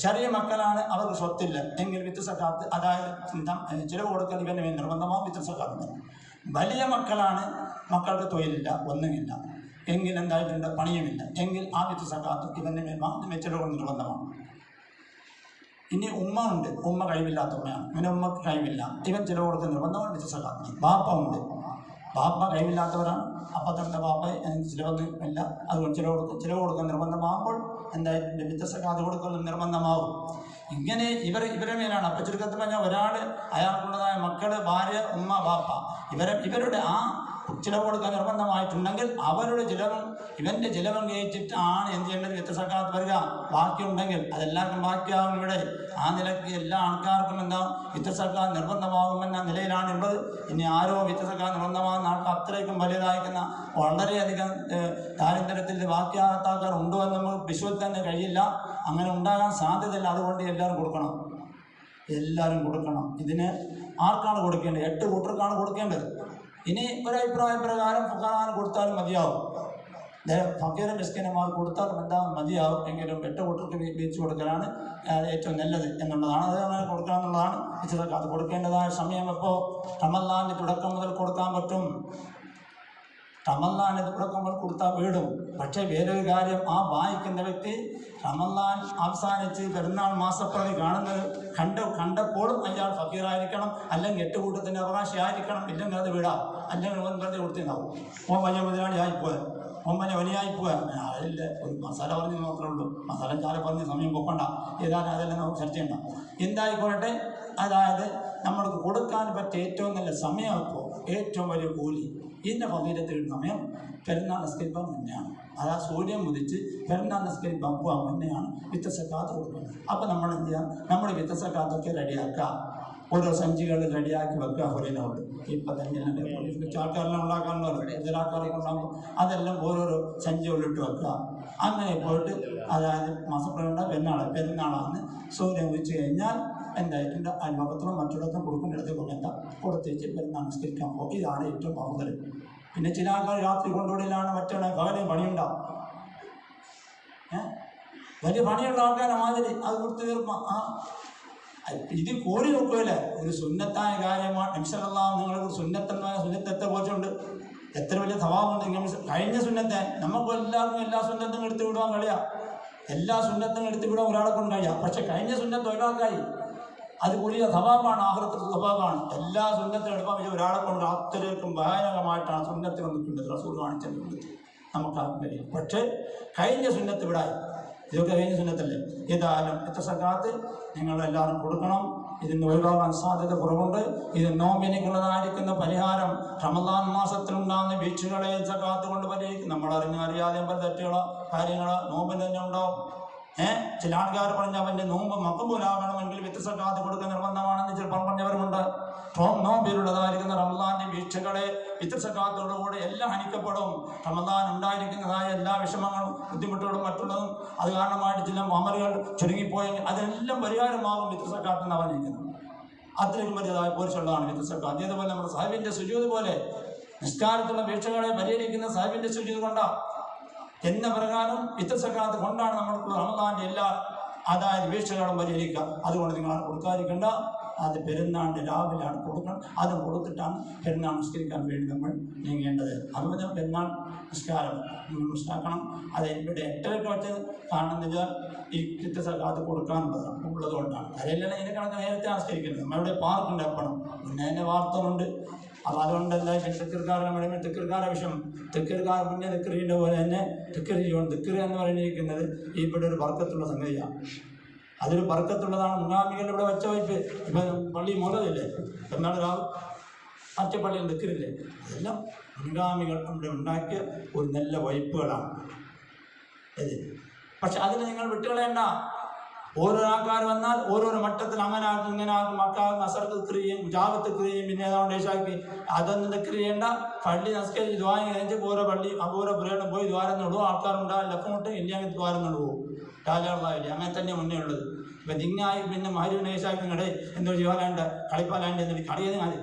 ചെറിയ മക്കളാണ്, അവർക്ക് സ്വത്തില്ല എങ്കിൽ വിദ്യാസക്കാത്ത്, അതായത് ചിലവ് കൊടുക്കൽ ഇവൻ്റെ മേൽ നിർബന്ധമാകും വിദ്യാസക്കാത്ത്. വലിയ മക്കളാണ്, മക്കൾക്ക് തൊഴിലില്ല, ഒന്നുമില്ല എങ്കിൽ എന്തായിട്ടുണ്ട് പണിയുമില്ല എങ്കിൽ ആ വിദ്യാസക്കാത്ത് ഇവൻ്റെ മേൽ ചിലവ് നിർബന്ധമാണ്. ഇനി ഉമ്മ ഉണ്ട്, ഉമ്മ കഴിവില്ലാത്ത ഉമ്മയാണ്, ഇവൻ്റെ ഉമ്മക്ക് കഴിവില്ല, ഇവൻ ചിലവ് കൊടുക്കുന്ന നിർബന്ധമാണ് വിദ്യാസക്കാത്ത്. ബാപ്പ ഉണ്ട്, ബാപ്പ കഴിവില്ലാത്തവരാണ്, അപ്പം തന്നെ ബാപ്പ ചിലവൊന്നും ഇല്ല, അതുകൊണ്ട് ചിലവ് കൊടുക്കാൻ നിർബന്ധമാകുമ്പോൾ എന്തായിട്ടുണ്ട് വിദ്യാസക്കാത്ത് കൊടുക്കുന്ന നിർബന്ധമാകും. ഇങ്ങനെ ഇവരുടെ മേലാണ്. അപ്പം ചുരുക്കത്തിൽ പറഞ്ഞാൽ ഒരാൾ അയാൾക്കുള്ളതായ മക്കള്, ഭാര്യ, ഉമ്മ, ബാപ്പ, ഇവരുടെ ആ ചിലവ് കൊടുക്കാൻ നിർബന്ധമായിട്ടുണ്ടെങ്കിൽ അവരുടെ ചിലവും ഇവൻ്റെ ചിലവും കഴിച്ചിട്ട് ആണ് എന്ത് ചെയ്യേണ്ടത് വിദ്യാസക്കാത്ത് വരിക. ബാക്കിയുണ്ടെങ്കിൽ അതെല്ലാവർക്കും ബാക്കിയാകും. ഇവിടെ ആ നിലയ്ക്ക് എല്ലാ ആൾക്കാർക്കും എന്താ വിദ്യാസക്കാത്ത് നിർബന്ധമാകുമെന്ന നിലയിലാണ് ഉള്ളത്. ഇനി ആരോ വിദ്യാസക്കാത്ത് നിർബന്ധമാകുന്ന ആൾക്ക് അത്രയ്ക്കും വലുതായിരിക്കുന്ന വളരെയധികം ദാരിദ്ര്യത്തിൽ ബാക്കിയാകാത്ത ആൾക്കാർ ഉണ്ടോ എന്ന് നമുക്ക് വിശ്വസിക്കാൻ തന്നെ കഴിയില്ല. അങ്ങനെ ഉണ്ടാകാൻ സാധ്യതയില്ല. അതുകൊണ്ട് എല്ലാവരും കൊടുക്കണം. ഇതിന് ആർക്കാണ് കൊടുക്കേണ്ടത്? 8 കൂട്ടർക്കാണ് കൊടുക്കേണ്ടത്. ഇനി ഒരഭിപ്രായ പ്രകാരം ഫുഖറാന് കൊടുത്താലും മതിയാവും, ഫക്കീർ മിസ്കിനന്മാർ കൊടുത്താലും എന്താ മതിയാവും. എങ്കിലും 8 കൂട്ടർക്ക് വീതിച്ച് കൊടുക്കലാണ് ഏറ്റവും നല്ലത് എന്നുള്ളതാണ്. അത് അങ്ങനെ കൊടുക്കണം എന്നുള്ളതാണ് വിദ്യാസക്കാത്ത്. കൊടുക്കേണ്ടതായ സമയം ഇപ്പോൾ റമളാനിൻ്റെ തുടക്കം മുതൽ കൊടുക്കാൻ പറ്റും. റമളാനിൻ്റെ തുടക്കം മുതൽ കൊടുത്താൽ വീടും. പക്ഷേ വേറൊരു കാര്യം, ആ വായിക്കുന്ന വ്യക്തി റമളാൻ അവസാനിച്ച് പെരുന്നാൾ മാസപ്പിറവി കണ്ടപ്പോഴും അയാൾ ഫക്കീറായിരിക്കണം, അല്ലെങ്കിൽ 8 കൂട്ടത്തിൻ്റെ അവകാശിയായിരിക്കണം. ഇല്ലെങ്കിൽ അത് വിടാം, അല്ലെങ്കിൽ വെറുതെ കൊടുത്തിട്ടുണ്ടാവും. വലിയ മുതലാളിയായിപ്പോയ വലിയായിപ്പോയ അതില്ല, ഒരു മസാല പറഞ്ഞ് മാത്രമേ ഉള്ളൂ. മസാല ചാല പറഞ്ഞ് സമയം പൊക്കണ്ട. ഏതായാലും അതെല്ലാം നമുക്ക് ചർച്ച ചെയ്യണ്ട. എന്തായിക്കോട്ടെ, അതായത് നമ്മൾക്ക് കൊടുക്കാൻ പറ്റിയ ഏറ്റവും നല്ല സമയം, ഇപ്പോൾ ഏറ്റവും വലിയ കൂലി ഇതിൻ്റെ ഫളീലത്തിൽ സമയം പെരുന്നാൾ നിസ്കരിക്കാൻ മുന്നെയാണ്. അതാ സൂര്യൻ ഉദിച്ച് പെരുന്നാൾ നിസ്കരിക്കാൻ പോകാൻ മുന്നെയാണ് വിദ്യാസക്കാത്ത് കൊടുക്കുന്നത്. അപ്പോൾ നമ്മൾ എന്ത് ചെയ്യാം, നമ്മുടെ വിദ്യാസക്കാത്തൊക്കെ റെഡിയാക്കുക. ഓരോ സഞ്ചികൾ റെഡിയാക്കി വെക്കുക. ഹൊലിനോട് ഇപ്പം തന്നെ ആൾക്കാരെല്ലാം ഉണ്ടാക്കാനുള്ള എതിരാൾക്കാരൊക്കെ ഉണ്ടാകുമ്പോൾ അതെല്ലാം ഓരോരോ സഞ്ചികളിട്ട് വെക്കുക. അങ്ങനെ പോയിട്ട് അതായത് മാസപ്പിറവിയുടെ പെരുന്നാളാണ് സൂര്യൻ ഉദിച്ച് കഴിഞ്ഞാൽ എന്തായിട്ടുണ്ട് അയൽവക്കത്തിലും മറ്റുള്ളതും കൊടുക്കേണ്ടിടത്ത് കൊണ്ടെന്താ കൊടുത്തേച്ച് പെരുന്നാൾ നിസ്കരിക്കാൻ പോകും. ഇതാണ് ഏറ്റവും കൂടുതൽ. പിന്നെ ചില ആൾക്കാർ രാത്രി കൊണ്ടുപോയിലാണ് മറ്റേ പകലും പണിയുണ്ടാവും. വലിയ പണിയുള്ള ആൾക്കാരെ മാതിരി അത് കൊടുത്ത് തീർപ്പം. ഇത് കോടി നോക്കുകയല്ലേ, ഒരു സുന്നത്തായ കാര്യമാണ്. നബി സല്ലല്ലാഹു നിങ്ങൾക്ക് സുന്നത്ത് എത്ര പോച്ചുണ്ട്, എത്ര വലിയ സവാബുണ്ട്. കഴിഞ്ഞ സുന്നത്തെ നമുക്ക് എല്ലാവർക്കും എല്ലാ സുന്നത്തും എടുത്ത് വിടുവാൻ കഴിയാം, എല്ലാ സുന്നത്തും എടുത്ത് വിടാൻ ഒരാളെ കൊണ്ട് കഴിയാം. പക്ഷെ കഴിഞ്ഞ സുന്നത്ത് ഒരാൾക്കായി അത് വലിയ സവാബാണ്, ആഖിറത്തുൽ സവാബാണ്. എല്ലാ സുന്നത്തും എടുക്കാൻ പറ്റിയ ഒരാളെ കൊണ്ട് അത്രയ്ക്കും ഭയാനകമായിട്ടാണ് സുന്നത്ത് വന്നിട്ടുണ്ട്. റസൂൽ കാണിച്ചിട്ടുണ്ട്, നമുക്കാർക്കും കഴിയും. പക്ഷേ കഴിഞ്ഞ സുന്നത്ത് വിടാൻ ഇതൊക്കെ കഴിഞ്ഞ സുന്നത്തല്ലേ. ഏതായാലും ഇത്ര സക്കാത്ത് നിങ്ങളെല്ലാവരും കൊടുക്കണം. ഇതിന് ഒഴിവാകാൻ സാധ്യത കുറവുണ്ട്. ഇത് നോമ്പിനുള്ളതായിരിക്കുന്ന പരിഹാരം റമദാൻ മാസത്തിലുണ്ടാകുന്ന വീഴ്ചകളെ സക്കാത്ത് കൊണ്ട് പരിഹരിക്കും. നമ്മളറിയാതെ പല തെറ്റുകളോ കാര്യങ്ങളോ നോമ്പിന് തന്നെ ഉണ്ടാവും. ചില ആൾക്കാർ പറഞ്ഞ അവൻ്റെ നോമ്പ് മക്കബൂലാകണമെങ്കിൽ വിത്ത് സക്കാത്ത് കൊടുക്കുക നിർബന്ധമാണെന്ന് ചിലപ്പോൾ പറഞ്ഞവരുമുണ്ട്. നോമ്പിലുള്ളതായിരിക്കുന്ന റമദാന്റെ വീഴ്ചകളെ വിത്ത് സക്കാത്തോടുകൂടെ എല്ലാം ഹനിക്കപ്പെടും. റമദാൻ ഉണ്ടായിരിക്കുന്നതായ എല്ലാ വിഷമങ്ങളും ബുദ്ധിമുട്ടുകളും മറ്റുള്ളതും അത് കാരണമായിട്ട് ചില അമലുകൾ ചുരുങ്ങിപ്പോയെങ്കിൽ അതെല്ലാം പരിഹാരമാകും വിത്ത് സക്കാത്ത് എന്ന് പറഞ്ഞിരിക്കുന്നത്. അത്രയ്ക്കും വലിയതായ പോരിച്ചുള്ളതാണ് വിത്ത് സക്കാത്ത്. അതേപോലെ നമ്മുടെ സാഹിബിൻ്റെ സുജൂദ് പോലെ നിസ്കാരത്തുള്ള വീഴ്ചകളെ പരിഹരിക്കുന്ന സാഹിബിൻ്റെ സുജൂദ് കൊണ്ടാണ് എന്ന പ്രകാരം വിത്ത് സക്കാത്ത് കൊണ്ടാണ് നമ്മൾക്ക് റമദാന്റെ എല്ലാ അതായത് വീഴ്ചകളും പരിഹരിക്കുക. അതുകൊണ്ട് നിങ്ങൾ കൊടുക്കാതിരിക്കേണ്ട. അത് പെരുന്നാളിൻ്റെ രാവിലെയാണ് കൊടുക്കണം. അത് കൊടുത്തിട്ടാണ് പെരുന്നാൾ നിസ്കരിക്കാൻ വേണ്ടി നമ്മൾ നീങ്ങേണ്ടത്. അതുപോലെ പെരുന്നാൾ നിസ്കാരം നിങ്ങൾ മനസ്സിലാക്കണം. അത് ഇവിടെ 8:30 വെച്ച് കാണുന്നത് ഈ വിത്ത് സക്കാത്ത് കൊടുക്കാനുള്ളതാണ് ഉള്ളതുകൊണ്ടാണ്. അതിലെല്ലാം ഇതിനെ കണക്ക് നേരത്തെ നിസ്കരിക്കുന്നത്. നമ്മളിവിടെ പാർക്കുണ്ട് എപ്പോഴും മുന്നേ തന്നെ വാർത്തകളുണ്ട്. അപ്പോൾ അതുകൊണ്ടല്ല തെക്കർക്കാരുടെ മഴമേ തെക്കർക്കാരുടെ വിഷയം തെക്കർക്കാർ മുന്നേ തെക്കറിൻ്റെ പോലെ തന്നെ തെക്കറി ചെയ്യണം. തെക്കറി എന്ന് പറയുന്നത് ഇവിടെ ഒരു ബർക്കത്തുള്ള സംഗതിയാണ്. അതൊരു ബർക്കത്തുള്ളതാണ്. മുൻഗാമികൾ ഇവിടെ വെച്ച വയ്പ്പ് ഇപ്പം പള്ളി മുതലില്ലേ എന്നാണ് മറ്റേ പള്ളിയിൽ തെക്കറില്ലേ, അതെല്ലാം മുൻഗാമികൾ ഇവിടെ ഉണ്ടാക്കിയ ഒരു നല്ല വയ്പ്പുകളാണ് ഇത്. പക്ഷെ അതിന് നിങ്ങൾ വിട്ടുകളയേണ്ട. ഓരോ ആൾക്കാർ വന്നാൽ ഓരോരോ മട്ടത്തിൽ അങ്ങനാക്കും ഇങ്ങനാക്കും മക്കാക്കും അസർക്ക് ക്രിയയും ജാവത്ത് ക്രിയയും പിന്നെ ഏതാണ്ട് ദേശാക്കി അതൊന്നും തെക്കറിയേണ്ട. പള്ളി നമസ്കരിച്ച് ദ്വാരം കഴിഞ്ഞ് ഓരോ പള്ളി ഓരോ പുരയിടം പോയി ദ്വാരം നടുവോ. ആൾക്കാരുണ്ടാവും ലഫമുട്ട് ഇല്ലെങ്കിൽ ദ്വാരം നടുവോ രാജാവില്ല. അങ്ങനെ തന്നെ മുന്നേ ഉള്ളത്. ഇപ്പം ദിങ്ങായി പിന്നെ മാരുവിനെ ദേശാക്കി കടേ എന്തോ ജീവാലാണ്ട് കളിപ്പാലാണ്ട് എന്നിട്ട് കളിയത് മതി.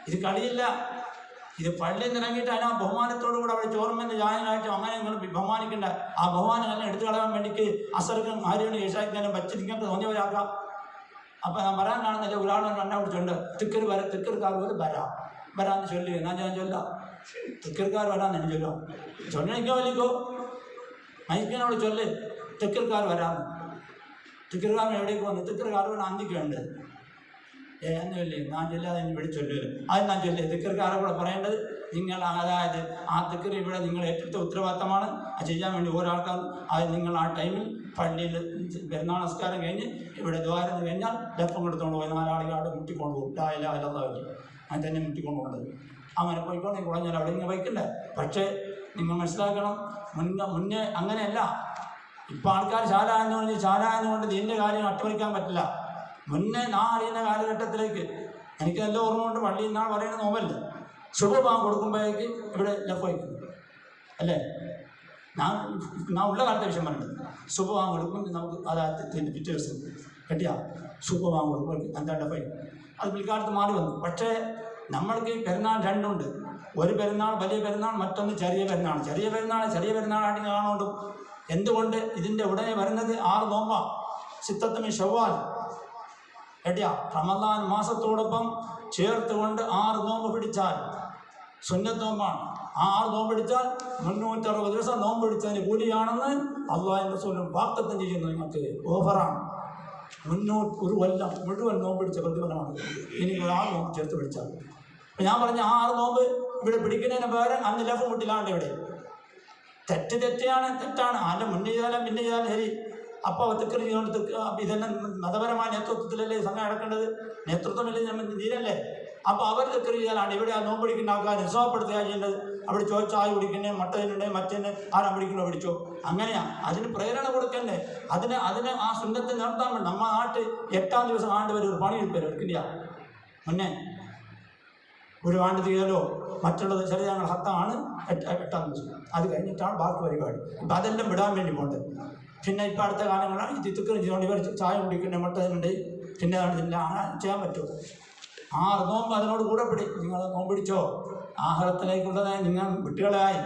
ഇത് കളിയില്ല. ഇത് പള്ളിയിൽ നിന്ന് ഇറങ്ങിയിട്ട് അതിനാ ബഹുമാനത്തോടു കൂടെ അവിടെ ചോർമെന്ന് ചായനായിട്ട് അങ്ങനെ നിങ്ങൾ ബഹുമാനിക്കേണ്ട. ആ ബഹുമാനം എടുത്തു കളയാൻ വേണ്ടിക്ക് അസർക്കും ആര്യനും യേശാക്കിനും വെച്ച് നിങ്ങൾക്ക് തോന്നിയവരാക്കാം. അപ്പം ഞാൻ വരാൻ കാണുന്നില്ല. ഒരാളും രണ്ടാം പിടിച്ചുണ്ട് തിക്കർക്കാർ പോലും വരാന്ന് ചൊല്ലി. എന്നാ ഞാൻ ചൊല്ലാം തിക്കർക്കാർ വരാന്ന് എനിക്ക് ചൊല്ലോ. ചൊല്ലിക്കോ വലിക്കോ മൈക്കിനോട് ചൊല്ല് തിക്കർക്കാർ വരാന്ന്. തിക്കർക്കാരൻ എവിടേക്ക് വന്നു? തിക്കർക്കാർ വേണം അന്തിക്കുണ്ട് എന്നില്ലേ ഞാൻ ചൊല്ലാതെ ഇനി ഇവിടെ ചൊല്ലുമല്ലോ. അത് ഞാൻ ചൊല്ലേ തിക്കർക്കാരെ കൂടെ പറയേണ്ടത് നിങ്ങൾ അതായത് ആ തിക്കർ ഇവിടെ നിങ്ങൾ ഏറ്റെടുത്ത ഉത്തരവാദിത്തമാണ്. അത് ചെയ്യാൻ വേണ്ടി ഓരോ ആൾക്കാർ അത് നിങ്ങൾ ആ ടൈമിൽ പള്ളിയിൽ പെരുന്നാൾ നമസ്കാരം കഴിഞ്ഞ് ഇവിടെ ദ്വാരം കഴിഞ്ഞാൽ ലപ്പം കൊടുത്തുകൊണ്ട് പോയി 4 ആളുകളായിട്ട് മുട്ടിക്കൊണ്ട് പോകും. അല്ലാതെ അത് തന്നെ മുട്ടിക്കൊണ്ട് പോകേണ്ടത്. അങ്ങനെ പോയിക്കൊണ്ട് കുളഞ്ഞാൽ അവിടെ ഇങ്ങനെ വയ്ക്കണ്ടേ. പക്ഷേ നിങ്ങൾ മനസ്സിലാക്കണം, മുന്നേ അങ്ങനെയല്ല. ഇപ്പം ആൾക്കാർ ശാല എന്നുകൊണ്ട് ഇതിൻ്റെ കാര്യം അട്ടിമറിക്കാൻ പറ്റില്ല. മുന്നേ നാ അറിയുന്ന കാലഘട്ടത്തിലേക്ക് എനിക്ക് നല്ല ഓർമ്മ കൊണ്ട് പള്ളിയിൽ നാൾ പറയുന്ന നോവല്ല ശുഭഭാഗം കൊടുക്കുമ്പോഴേക്ക് ഇവിടെ ലഫ് വയ്ക്കുന്നു അല്ലേ. ഞാൻ ഉള്ള കാലത്തെ വിഷയം പറഞ്ഞത് ശുഭഭാഗം കൊടുക്കും നമുക്ക് അതായത് പിറ്റേ ദിവസം കെട്ടിയാ ശുഭഭാഗം കൊടുക്കുമ്പോൾ എന്താ ലഫ് വയ്ക്കും. അത് പിൽക്കാലത്ത് മാറി വന്നു. പക്ഷേ നമ്മൾക്ക് പെരുന്നാൾ രണ്ടുണ്ട്. ഒരു പെരുന്നാൾ വലിയ പെരുന്നാൾ, മറ്റൊന്ന് ചെറിയ പെരുന്നാൾ. ചെറിയ പെരുന്നാളായിട്ട് കാണുകൊണ്ടും എന്തുകൊണ്ട് ഇതിൻ്റെ ഉടനെ വരുന്നത് 6 നോമ്പാ സിത്തത്തും ഷവ്വാൽ എടിയാ റമദാൻ മാസത്തോടൊപ്പം ചേർത്തുകൊണ്ട് 6 നോമ്പ് പിടിച്ചാൽ സുന്നത്ത് നോമ്പാണ്. ആ 6 നോമ്പ് പിടിച്ചാൽ 360 ദിവസം നോമ്പ് പിടിച്ചതിന് കൂലിയാണെന്ന് അള്ളാഹുവിൻ്റെ റസൂൽ വാഗ്ദത്തം ചെയ്യുന്നു. നിങ്ങൾക്ക് ഓഫറാണ്. ഒരു കൊല്ലം മുഴുവൻ നോമ്പ് പിടിച്ച പ്രതിഫലമാണ്. ഇനി 6 നോമ്പ് ചേർത്ത് പിടിച്ചാൽ. അപ്പം ഞാൻ പറഞ്ഞ 6 നോമ്പ് ഇവിടെ പിടിക്കുന്നതിന് പകരം അന്ന് ലഫ് മുട്ടിലാണ്ട് ഇവിടെ തെറ്റാണ്. അതിൻ്റെ മുന്നേ ചെയ്താലും പിന്നെ ചെയ്താലും ശരി. അപ്പോൾ തിക്കർ ചെയ്തുകൊണ്ട് ഇതെല്ലാം മതപരമായ നേതൃത്വത്തിലല്ലേ സംഘം നടക്കേണ്ടത്. നേതൃത്വമല്ലേ തീരല്ലേ. അപ്പോൾ അവർ തിക്കർ ചെയ്താലാണ് ഇവിടെ ആ നോമ്പ് പിടിക്കുന്ന ആൾക്കാർ നിസ്സാമപ്പെടുത്തുകയാണ് ചെയ്യേണ്ടത്. അവിടെ ചോദിച്ചാൽ ആയി പിടിക്കുന്നേ മട്ടതിനുണ്ടേ മറ്റേന്ന് ആരാ പിടിക്കണോ പിടിച്ചോ. അങ്ങനെയാണ് അതിന് പ്രേരണ കൊടുക്കണ്ടേ. അതിന് ആ സുന്നത്തെ നിർത്താൻ വേണ്ടി നമ്മുടെ നാട്ടിൽ 8-ാം ദിവസം ആണ്ട് വരെ ഒരു പണിയെടുപ്പല്ലോ എടുക്കില്ല. മുന്നേ ഒരു ആണ്ട് തീരലോ മറ്റുള്ളത് ശരീരങ്ങൾ 10-ആണ് 8-ാം ദിവസം. അത് കഴിഞ്ഞിട്ടാണ് ബാക്കി പരിപാടി. അപ്പം അതെല്ലാം വിടാൻ വേണ്ടി പോകേണ്ടത്. പിന്നെ ഇപ്പം അടുത്ത കാലങ്ങളാണ് ഈ തിക്കറി ചെയ്തുകൊണ്ട് ഇവർ ചായ കുടിക്കുന്ന മട്ടതിനുണ്ട്. പിന്നെ ചെയ്യാൻ പറ്റുമോ? 6 നോമ്പ് അതിനോട് കൂടെ നിങ്ങൾ നോമ്പ് പിടിച്ചോ. ആഹാരത്തിലേക്കുള്ളതായി നിങ്ങൾ വിട്ടുകളായി.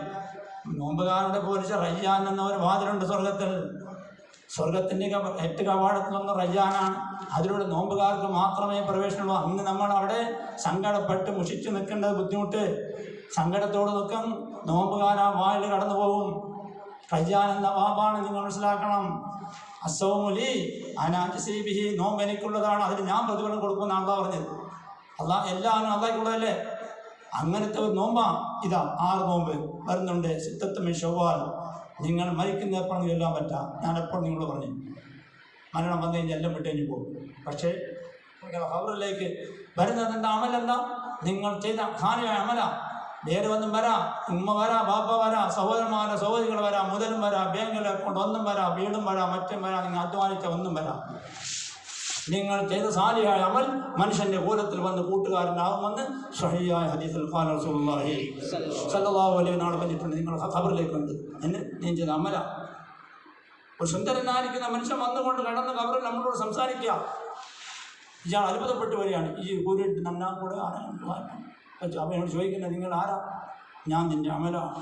നോമ്പുകാരുടെ പോലിച്ച റയ്യാൻ എന്ന ഒരു വാതിലുണ്ട് സ്വർഗത്തിൻ്റെ 8 കവാടത്തിലൊന്ന് റയ്യാനാണ്. അതിലൂടെ നോമ്പുകാർക്ക് മാത്രമേ പ്രവേശനമുള്ളൂ. അന്ന് നമ്മൾ അവിടെ സങ്കടപ്പെട്ട് മുഷിച്ച് നിൽക്കേണ്ടത് ബുദ്ധിമുട്ട്. സങ്കടത്തോട് നിൽക്കും നോമ്പുകാരാ വായിൽ കടന്നു പോകും. റയ്യാൻ എന്ന വാബാണ് നിങ്ങൾ മനസ്സിലാക്കണം. അസൗമുലി അനാജസീബിഹി, നോമ്പ് എനിക്കുള്ളതാണ്, അതിന് ഞാൻ പ്രതിഫലം കൊടുക്കുമെന്ന് അള്ളാഹ് പറഞ്ഞത്. എല്ലാവരും അള്ളാഹ്ക്കുള്ളതല്ലേ. അങ്ങനത്തെ ഒരു നോമ്പാണ് ഇതാ 6 നോമ്പ് വരുന്നുണ്ട്. സിത്തത്തും ഷവ്വാൽ നിങ്ങൾ മരിക്കുന്ന എപ്പോഴും ചൊല്ലാൻ പറ്റാം. ഞാൻ എപ്പോഴും നിങ്ങളോട് പറഞ്ഞു, മരണം വന്നു കഴിഞ്ഞാൽ എല്ലാം വിട്ടേഞ്ഞ് പോകും. പക്ഷേ ഖബറിലേക്ക് വരുന്നതെന്താ? അമലെന്താ? നിങ്ങൾ ചെയ്ത ഹാനിയായ അമല. പേര് ഒന്നും വരാം, ഉമ്മ വരാം, ബാപ്പ വരാം, സഹോദരന്മാരെ സഹോദരികൾ വരാം, മുതലും വരാം, ബാങ്കിൽ അക്കൗണ്ട് ഒന്നും വരാം, വീടും വരാം, മറ്റും വരാം, നിങ്ങൾ അധ്വാനിച്ച ഒന്നും വരാം. നിങ്ങൾ ചെയ്ത സാലിഹായ അമൽ മനുഷ്യൻ്റെ കൂലത്തിൽ വന്ന് കൂട്ടുകാരനാകുമെന്ന് സ്വഹീഹായ ഹദീസിൽ ഖാല റസൂലുള്ളാഹി സ്വല്ലല്ലാഹു അലൈഹി വസല്ലം പറഞ്ഞിട്ടുണ്ട്. നിങ്ങൾ ഖബറിലേക്ക് ഉണ്ട് എന്ന് നീ ചെയ്ത അമല. ഒരു സുന്ദരനായിരിക്കുന്ന മനുഷ്യൻ വന്നുകൊണ്ട് കടന്ന് ഖബറിൽ നമ്മളോട് സംസാരിക്കുക. ഇയാൾ അത്ഭുതപ്പെട്ടു വരികയാണ്. ഈ കൂരിട്ട് നന്നാ കൂടെ അവനോട് ചോദിക്കുന്നത്, നിങ്ങൾ ആരാ? ഞാൻ നിൻ്റെ അമലാണ്,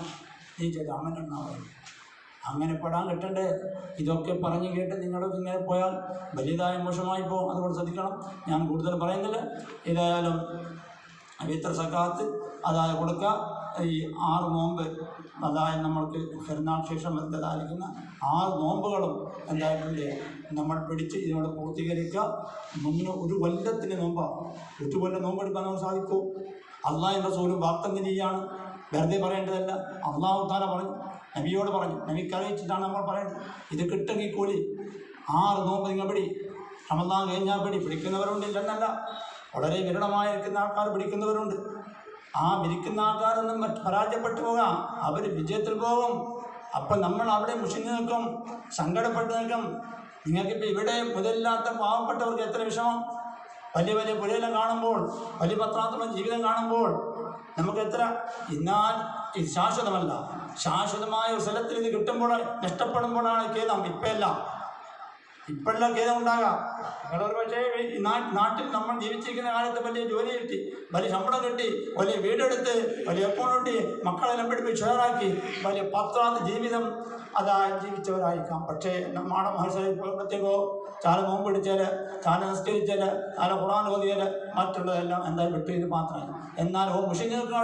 നീ ചെയ്ത അമലെന്നാണ്. അങ്ങനെ പെടാൻ കിട്ടണ്ടേ? ഇതൊക്കെ പറഞ്ഞു കേട്ട് നിങ്ങളൊക്കെ ഇങ്ങനെ പോയാൽ വലിയതായ മോശമായി പോകും. അതുകൊണ്ട് ശ്രദ്ധിക്കണം. ഞാൻ കൂടുതൽ പറയുന്നില്ല. ഏതായാലും വിത്തർ സക്കാത്ത് അതായത് കൊടുക്കുക. ഈ 6 നോമ്പ്, അതായത് നമ്മൾക്ക് പെരുന്നാൾ ശേഷം എന്തായിരിക്കുന്ന 6 നോമ്പുകളും എന്തായിട്ടുണ്ട് നമ്മൾ പിടിച്ച് ഇതിനോട് പൂർത്തീകരിക്കുക. ഒരു കൊല്ലത്തിന് നോമ്പാണ്. 1 കൊല്ലം നോമ്പെടുക്കാൻ നമുക്ക് സാധിക്കുമോ? അള്ളാഹുവിൻ്റെ റസൂലും വാഗ്ദത്തം ചെയ്യാണ്, വെറുതെ പറയേണ്ടതല്ല. അള്ളാഹു തആല പറഞ്ഞു, നബിയോട് പറഞ്ഞു, നബിക്ക് അറിയിച്ചിട്ടാണ് നമ്മൾ പറയുന്നത്. ഇത് കിട്ടുമെങ്കിൽ കൂലി 6 നോമ്പ് നിങ്ങൾ പിടി. റമദാൻ കഴിഞ്ഞാൽ പിടിക്കുന്നവരുണ്ട്, ഇല്ലെന്നല്ല. വളരെ വിരളമായിരിക്കുന്ന ആൾക്കാർ പിടിക്കുന്നവരുണ്ട്. ആ പിടിക്കുന്ന ആൾക്കാരൊന്നും പരാജയപ്പെട്ടു പോകാം, അവർ വിജയത്തിൽ പോകും. അപ്പം നമ്മൾ അവിടെ മുഷിഞ്ഞ് നിൽക്കും, സങ്കടപ്പെട്ട് നിൽക്കും. നിങ്ങൾക്കിപ്പോൾ ഇവിടെ മുതലില്ലാത്ത പാവപ്പെട്ടവർക്ക് എത്ര വിഷമം. വലിയ വലിയ പുഴയെല്ലാം കാണുമ്പോൾ, വലിയ പത്രാത്തുള്ള ജീവിതം കാണുമ്പോൾ നമുക്ക് എത്ര. എന്നാൽ ഇത് ശാശ്വതമല്ല. ശാശ്വതമായ ഒരു സ്ഥലത്തിൽ ഇത് കിട്ടുമ്പോൾ നഷ്ടപ്പെടുമ്പോഴാണ് ഖേദം. ഇപ്പോഴെല്ലാം ഖേദം ഉണ്ടാകാം. നിങ്ങളൊരു പക്ഷേ ഈ നാട്ടിൽ നമ്മൾ ജീവിച്ചിരിക്കുന്ന കാലത്ത് വലിയ ജോലി കിട്ടി, വലിയ ശമ്പളം കിട്ടി, വലിയ വീടെടുത്ത്, വലിയ അക്കൗണ്ട് കിട്ടി, മക്കളെല്ലാം പഠിപ്പിച്ച് ഷെയറാക്കി വലിയ പത്രാന്ത ജീവിതം അതായി ജീവിച്ചവരായിരിക്കാം. പക്ഷേ നമ്മുടെ മഹർഷത്തേക്കോ ചാല നോമ്പ് പിടിച്ചാൽ, ചാല നിസ്കരിച്ചാൽ, ചാല ഖുർആൻ ഓതിയാൽ മറ്റുള്ളതെല്ലാം എന്തായാലും വിട്ടു. ഇത് മാത്രമായി. എന്നാൽ മുസ്ലിങ്ങൾക്ക്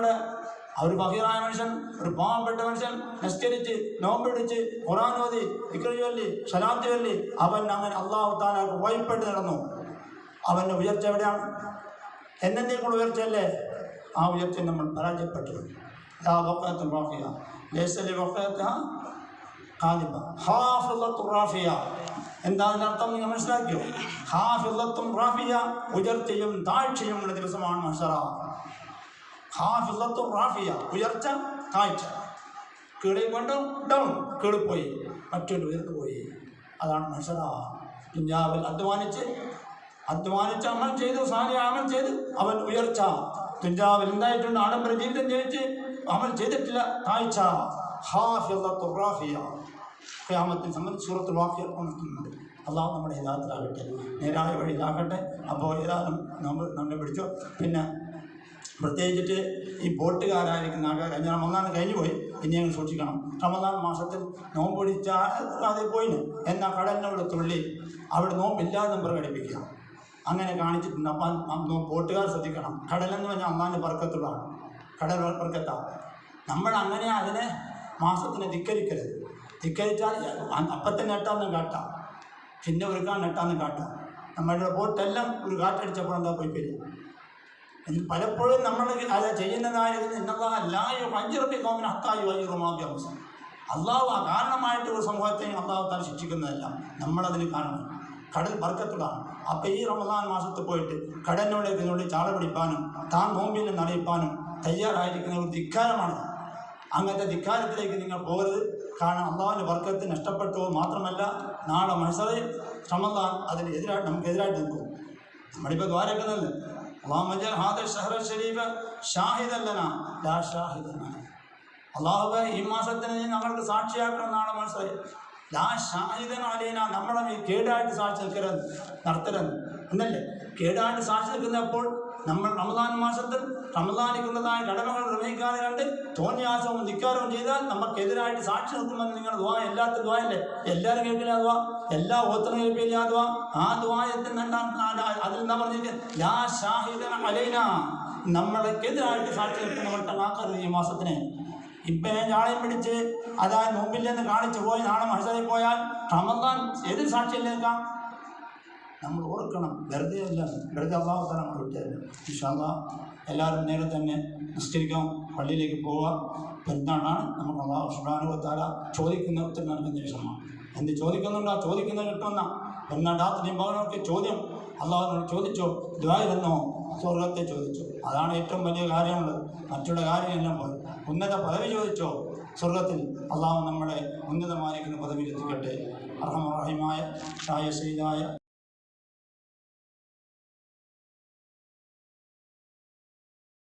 ഒരു ഫഖീറായ മനുഷ്യൻ, ഒരു പാവപ്പെട്ട മനുഷ്യൻ നിസ്കരിച്ച് നോമ്പെടുത്ത് ഖുർആൻ ഓതി ദിക്ർ ചൊല്ലി സ്വലാത്ത് ചൊല്ലി അവൻ അങ്ങനെ അല്ലാഹു തആലക്ക് വഴിപ്പെട്ട് നടന്നു. അവൻ്റെ ഉയർച്ച എവിടെയാണ്? എന്നേക്കുള്ള ഉയർച്ചയല്ലേ? ആ ഉയർച്ച നമ്മൾ പരാജയപ്പെട്ടു. എന്താ അതിനർത്ഥം നിങ്ങൾ മനസ്സിലാക്കിയോ? ഹാഫിളത്തും റാഫിയ, ഉയർച്ചയും താഴ്ചയും ഉള്ള ദിവസമാണ് മഹ്ശറ. ഹാഫിളത്തും റാഫിയ, ഉയർച്ച താഴ്ച. കീഴെ കൊണ്ട് ഡൗൺ, കീഴിപ്പോയി, മറ്റൊരു ഉയർന്നു പോയി. അതാണ് മഹ്ശറ. ദുനിയാവിൽ അധ്വാനിച്ച് അമൽ ചെയ്തു, സാലിഹ അമൽ ചെയ്ത് അവൻ ഉയർച്ച. ദുനിയാവിൽ എന്തായിട്ടുണ്ട്? ആഡംബര ജീവിതം ജീവിച്ച് അമൽ ചെയ്തിട്ടില്ല, താഴ്ച. ഹാഫിളത്തും റാഫിയ ഖിയാമത്തിനെ സംബന്ധിച്ച് സൂറത്തുൽ വാഖിഅ ഉണർത്തുന്നുണ്ട്. അള്ളാഹു നമ്മുടെ ഹിദായത്തിലാകട്ടെ, നേരായ വഴിയിലാകട്ടെ. അപ്പോൾ ഏതായാലും നമ്മളെ പിടിച്ചോ. പിന്നെ പ്രത്യേകിച്ചിട്ട് ഈ ബോട്ടുകാരായിരിക്കുന്ന ആൾക്കാർ റമദാൻ കഴിഞ്ഞു പോയി, ഇനി ഞങ്ങൾ സൂക്ഷിക്കണം. റമദാൻ മാസത്തിൽ നോമ്പ് പിടിച്ചാതെ പോയിന് എന്നാൽ കടലിനോട് തുള്ളി അവിടെ നോമ്പില്ലാതെ പ്രകടിപ്പിക്കുക. അങ്ങനെ കാണിച്ചിട്ടുണ്ട്. അപ്പം ബോട്ടുകാർ ശ്രദ്ധിക്കണം. കടലെന്ന് പറഞ്ഞാൽ അള്ളാഹിൻ്റെ ബർക്കത്തുള്ളതാണ്, കടൽ ബർക്കത്താണ്. നമ്മൾ അങ്ങനെ അതിനെ മാസത്തിനെ ധിക്കരിക്കരുത്. ധിക്കരിച്ചാൽ അപ്പത്തന്നെ നെട്ടാന്നും കാട്ടാം, പിന്നെ ഒരു നെട്ടാന്നും കാട്ടാം. നമ്മളുടെ ബോട്ടെല്ലാം ഒരു കാറ്റടിച്ചപ്പോൾ എന്താ പോയി വരിക. പലപ്പോഴും നമ്മൾ അത് ചെയ്യുന്നതായിരുന്നു. അള്ളാഹു ആ കാരണമായിട്ട് ഒരു സമൂഹത്തെയും അള്ളാഹു താൻ ശിക്ഷിക്കുന്നതല്ല, നമ്മളതിന് കാരണം. കടൽ ബർക്കത്തുള്ളതാണ്. അപ്പം ഈ റമദാൻ മാസത്തിൽ പോയിട്ട് കടലിനോടേക്ക് നുള്ളി ചാള പിടിപ്പാനും താൻ നോമ്പിൽ നടയിപ്പാനും തയ്യാറായിരിക്കുന്ന ഒരു ധിക്കാരമാണ്. അങ്ങനത്തെ ധിക്കാരത്തിലേക്ക് നിങ്ങൾ പോകരുത്. കാരണം അള്ളാഹുവിൻ്റെ ബർക്കത്ത് നഷ്ടപ്പെട്ടു. മാത്രമല്ല നാളെ മഹ്ശറിൽ റമദാൻ അതിനെതിരായിട്ട് നമുക്കെതിരായിട്ട് നിൽക്കും. നമ്മളിപ്പോൾ ദ്വാരക്കുന്നതല്ലേ, അള്ളാഹുവേ ഈ മാസത്തിന് ഞങ്ങൾക്ക് സാക്ഷിയാക്കണം. നാളെ മഹ്ശറിൽ നമ്മളെ കേടായിട്ട് സാക്ഷി നടത്തരുത് എന്നല്ലേ? കേടായിട്ട് സാക്ഷി നിൽക്കുന്നപ്പോൾ നമ്മൾ റമദാൻ മാസത്തിൽ റമദാനിക്കുള്ളതായ കടമകൾ നിർവഹിക്കാതെ കണ്ട് തോന്നിയാസവും ധിക്കാരവും ചെയ്താൽ നമുക്കെതിരായിട്ട് സാക്ഷി നിൽക്കുമെന്ന് നിങ്ങളുടെ ദ്വാ എല്ലാത്ത ദ്വായല്ലേ? എല്ലാവരും കേൾക്കില്ല ദ്വാ, എല്ലാ ഓത്തനും കേൾപ്പില്ല ദ്വാ. ആ ദ്വായത്തിൽ അതിൽ എന്താ പറഞ്ഞിരിക്കുന്നത്? നമ്മളെക്കെതിരായിട്ട് സാക്ഷി നിൽക്കുന്നവർക്ക് ആക്കരുത് ഈ മാസത്തിന്. ഇപ്പം ഞാളെയും പിടിച്ച് അതായത് നോമ്പില്ലെന്ന് കാണിച്ചു പോയി നാളെ മഹ്ശറിൽ പോയാൽ റമദാൻ എതിർ സാക്ഷിയിൽ നിൽക്കാം. നമ്മൾ ഓർക്കണം. വെറുതെ അല്ല, വെറുതെ അള്ളാഹുത്താല നമ്മൾ വിട്ടുതരും. ഇൻഷാ അല്ലാഹ് എല്ലാവരും നേരെ തന്നെ നിസ്കരിക്കാൻ പള്ളിയിലേക്ക് പോവുക. പെരുന്നാളാണ്. നമുക്ക് അള്ളാഹു സുബ്ഹാനഹു വ തആല ചോദിക്കുന്ന ഉത്തരം നൽകുന്ന വിഷയമാണ്. എന്ത് ചോദിക്കുന്നുണ്ടോ ചോദിക്കുന്നത് കിട്ടുന്ന പെരുന്നാൾ രാത്രിയും പകലൊക്കെ ചോദ്യം അള്ളാഹുവിനോട് ചോദിച്ചോ, ദുആയിരുന്നോ, സ്വർഗത്തെ ചോദിച്ചോ. അതാണ് ഏറ്റവും വലിയ കാര്യമുള്ളത്. മറ്റുള്ള കാര്യമെല്ലാം പോലെ ഉന്നത പദവി ചോദിച്ചോ, സ്വർഗത്തിൽ അള്ളാഹു നമ്മളെ ഉന്നതമായിരിക്കുന്ന പദവിയിൽ എത്തിക്കട്ടെ. അർഹമർ റഹീമായ ഷായ സയ്യിദായ